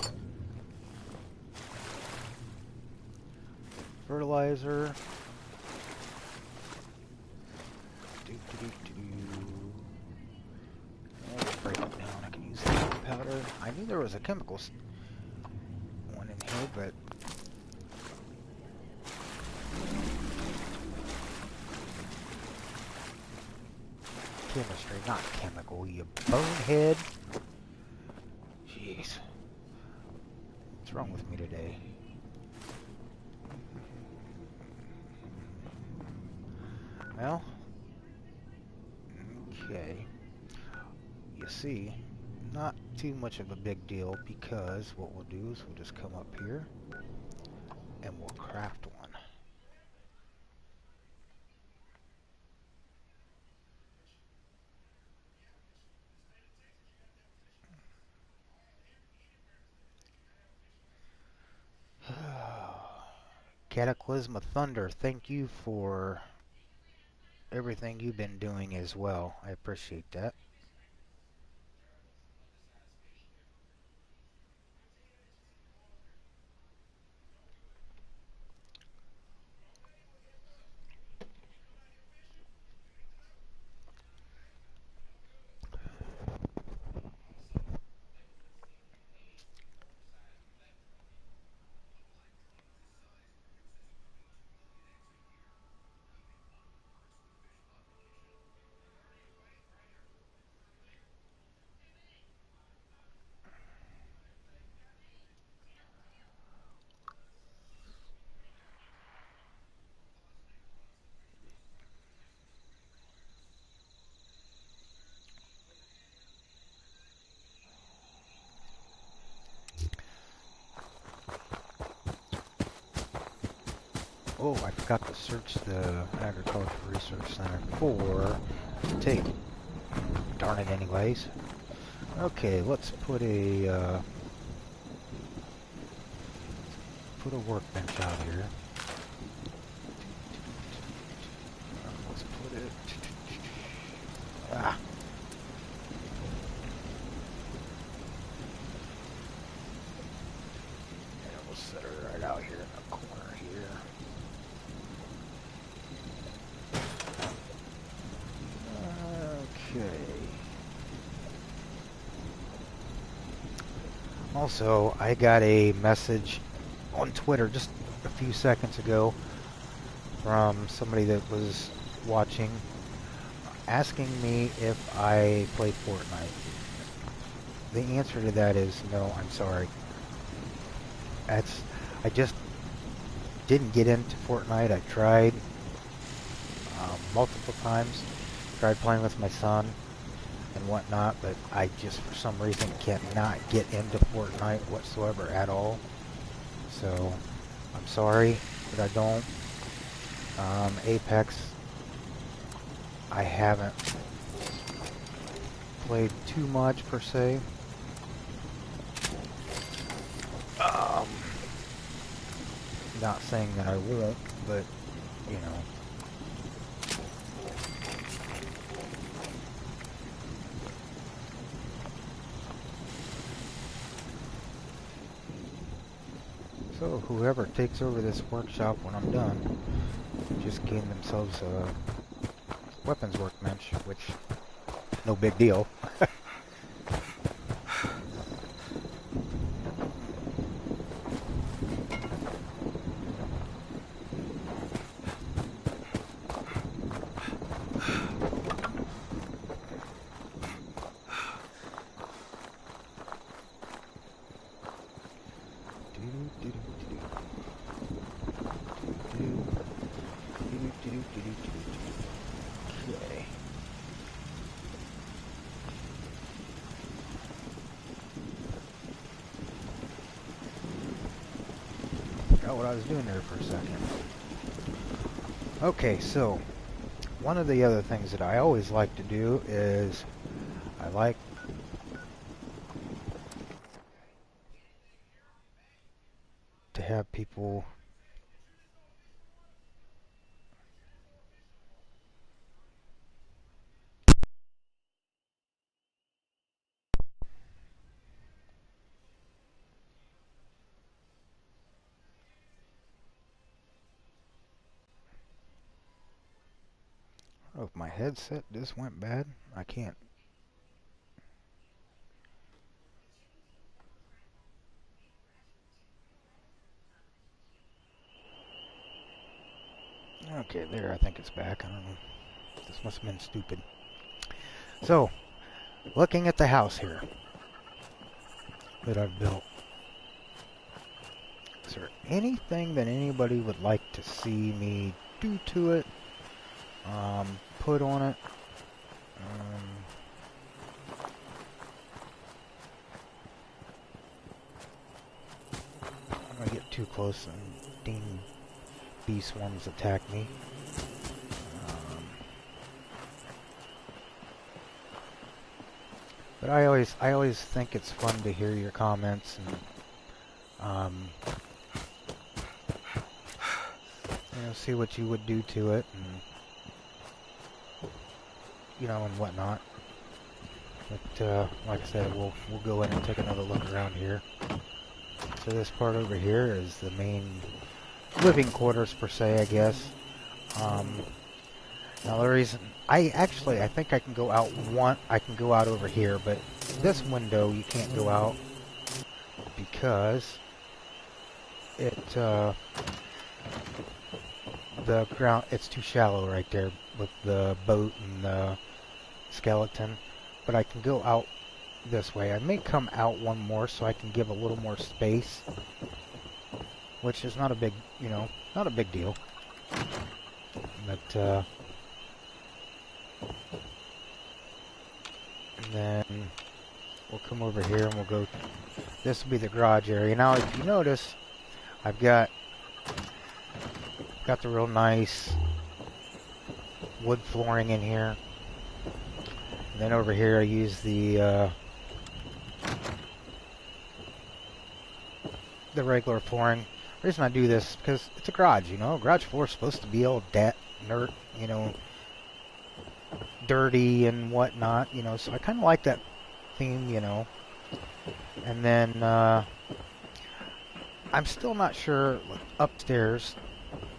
Fertilizer. I knew there was a one in here, but chemistry, not chemical, you bonehead. Jeez. What's wrong with me today? Well, okay. You see, not too much of a big deal because what we'll do is we'll just come up here and we'll craft one. Cataclysm of Thunder, thank you for everything you've been doing as well. I appreciate that. Oh, I forgot to search the Agricultural Research Center for tape. Darn it anyways. Okay, let's put a workbench out here. Let's put it... Ah! And we'll set her right out here in the corner here. Okay. Also, I got a message on Twitter just a few seconds ago from somebody that was watching asking me if I play Fortnite. The answer to that is no, I'm sorry. I just didn't get into Fortnite. I tried multiple times. Tried playing with my son and whatnot, but I just for some reason cannot get into Fortnite whatsoever at all. So I'm sorry that I don't. Apex, I haven't played too much per se. Not saying that I won't, but you know. So whoever takes over this workshop when I'm done, just gain themselves a weapons workbench, which no big deal. Okay. Forgot what I was doing there for a second. Okay, so one of the other things that I always like to do is I like to have people oh, if my headset just went bad, I can't. Okay, there, I think it's back. I don't know. This must have been stupid. So, looking at the house here that I've built, is there anything that anybody would like to see me do to it? Put on it? I'm gonna get too close and ding bee swarms attack me. But I always think it's fun to hear your comments and see what you would do to it and and whatnot. But like I said, we'll go in and take another look around here. So this part over here is the main living quarters per se, I guess. Now the reason I think I can go out I can go out over here, but this window you can't go out because the ground, it's too shallow right there with the boat and the skeleton. But I can go out this way. I may come out one more so I can give a little more space, which is not a big, not a big deal. But and then we'll come over here and we'll go. This will be the garage area. Now, if you notice, I've got the real nice wood flooring in here. And then over here I use the regular flooring. The reason I do this is because it's a garage, garage floor is supposed to be all dirt, dirty and whatnot, so I kind of like that theme, And then I'm still not sure upstairs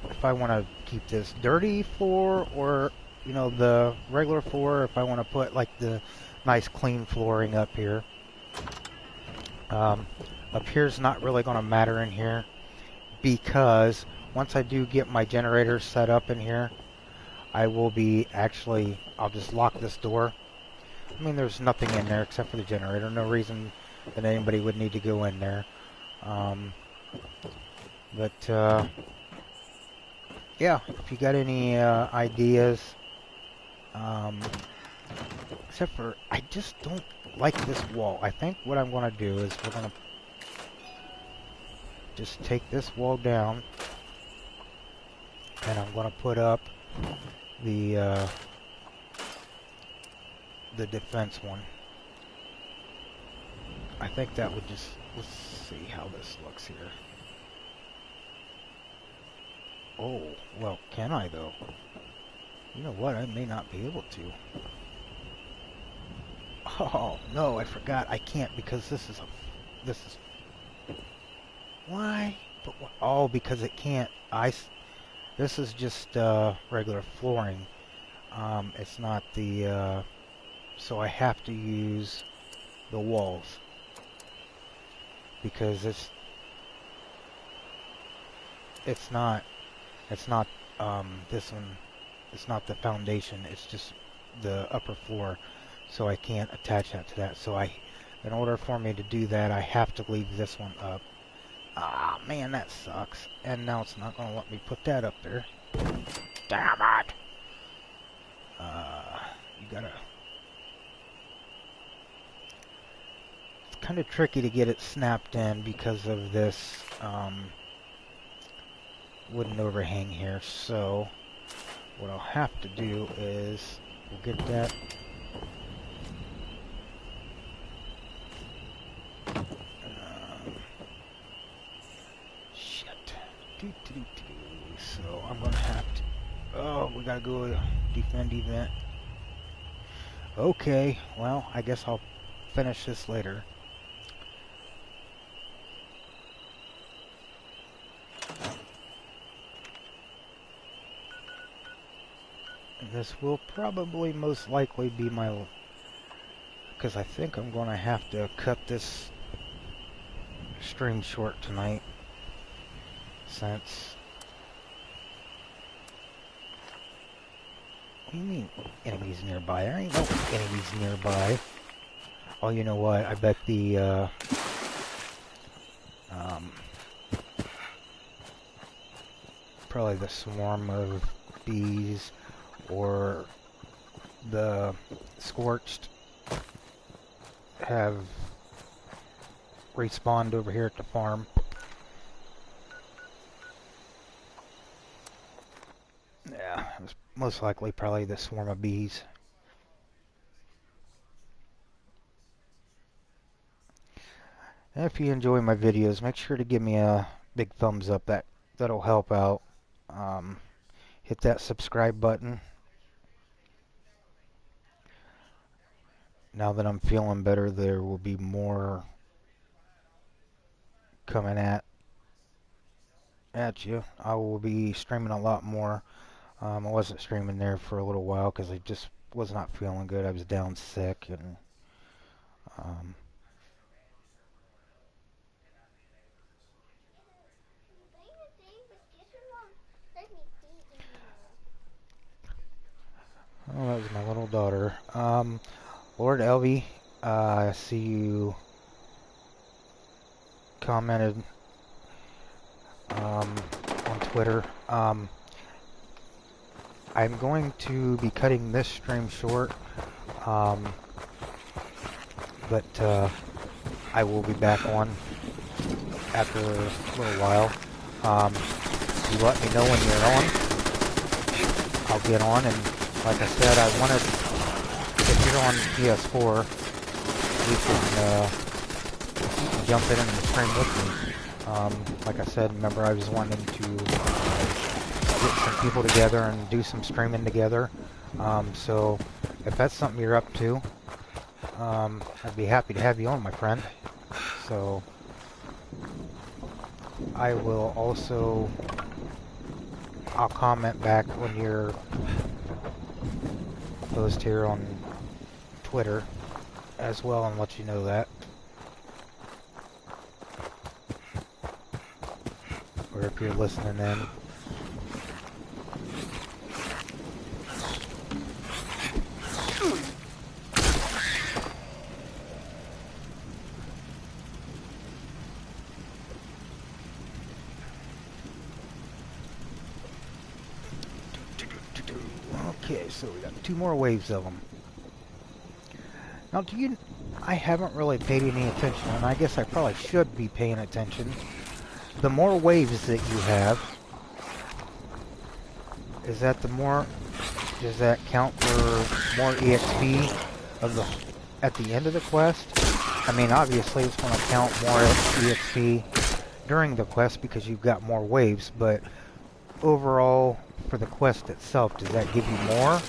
if I want to keep this dirty floor or the regular floor, if I want to put like the nice clean flooring up here. Up here's not really going to matter in here because once I do get my generator set up in here, I will be I'll just lock this door. I mean, there's nothing in there except for the generator. No reason that anybody would need to go in there. Yeah, if you got any ideas, except for I just don't like this wall. I think what I'm going to do is we're going to just take this wall down and I'm going to put up the defense one. I think that would just, let's see how this looks here. Oh, well, can I though? You know what, I may not be able to. Oh, no, I forgot. I can't because this is why? But oh, because it can't. This is just regular flooring. It's not the so I have to use the walls because it's not this one. It's not the foundation. It's just the upper floor. So I can't attach that to that. So in order for me to do that, I have to leave this one up. Ah, man, that sucks. And now it's not going to let me put that up there. Damn it! You gotta... It's kind of tricky to get it snapped in because of this wooden overhang here. So what I'll have to do is we'll get that. So I'm gonna have to. Oh, we gotta go defend event. Okay, well, I guess I'll finish this later. And this will probably most likely be my, because I think I'm gonna have to cut this stream short tonight since you mean enemies nearby? There ain't no enemies nearby. Oh, you know what? I bet the, probably the swarm of bees or the scorched have respawned over here at the farm. Yeah, it was most likely probably the swarm of bees. And if you enjoy my videos, make sure to give me a big thumbs up. That'll help out. Um, hit that subscribe button. Now that I'm feeling better, there will be more coming at you. I will be streaming a lot more. I wasn't streaming there for a little while because I just was not feeling good. I was down sick and um, oh, that was my little daughter. Lord Elvie, I see you commented on Twitter. I'm going to be cutting this stream short, but I will be back on after a little while. You let me know when you're on. I'll get on, and like I said, I wanted, if you're on PS4, you can jump in and stream with me. Like I said, remember I was wanting to get some people together and do some streaming together. So if that's something you're up to, I'd be happy to have you on, my friend. So I will also, I'll comment back when you're post here on Twitter as well and let you know that. Or if you're listening in. Okay, so we got 2 more waves of them. Now, I haven't really paid any attention, and I guess I probably should be paying attention. The more waves that you have, does that count for more EXP at the end of the quest? I mean, obviously it's going to count more EXP during the quest because you've got more waves, but overall for the quest itself, does that give you more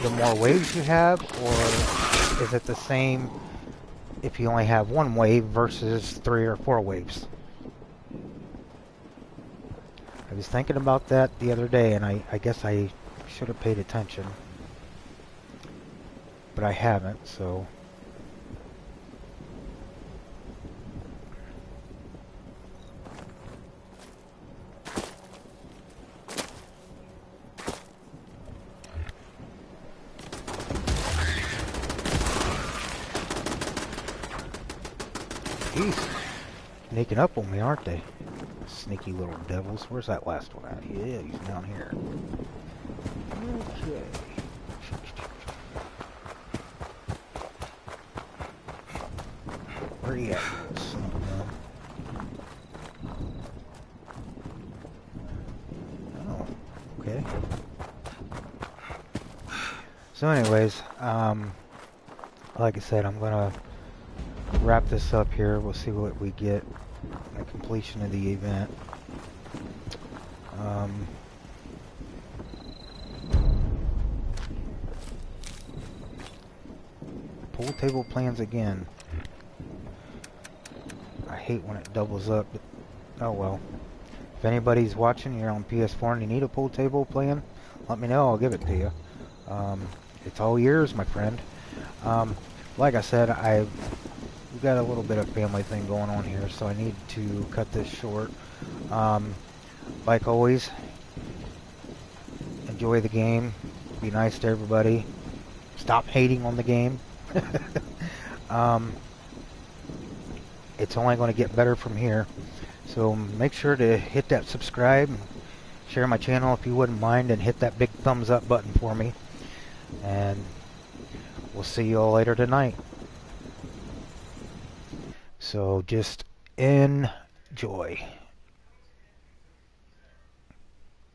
the more waves you have, or is it the same if you only have 1 wave versus 3 or 4 waves? I was thinking about that the other day, and I guess I should have paid attention, but I haven't, so jeez, sneaking up on me, aren't they? Sneaky little devils. Where's that last one at? Yeah, he's down here. Okay. Where are you at, you son of a gun? Oh, okay. So anyways, like I said, I'm gonna wrap this up here. We'll see what we get at completion of the event. Pool table plans again. I hate when it doubles up, but oh well. If anybody's watching, you're on PS4 and you need a pool table plan, let me know, I'll give it to you. It's all yours, my friend. Like I said, we've got a little bit of family thing going on here, so I need to cut this short. Like always, enjoy the game. Be nice to everybody. Stop hating on the game. um, it's only going to get better from here. So make sure to hit that subscribe, share my channel if you wouldn't mind, and hit that big thumbs up button for me. And we'll see you all later tonight. So just enjoy.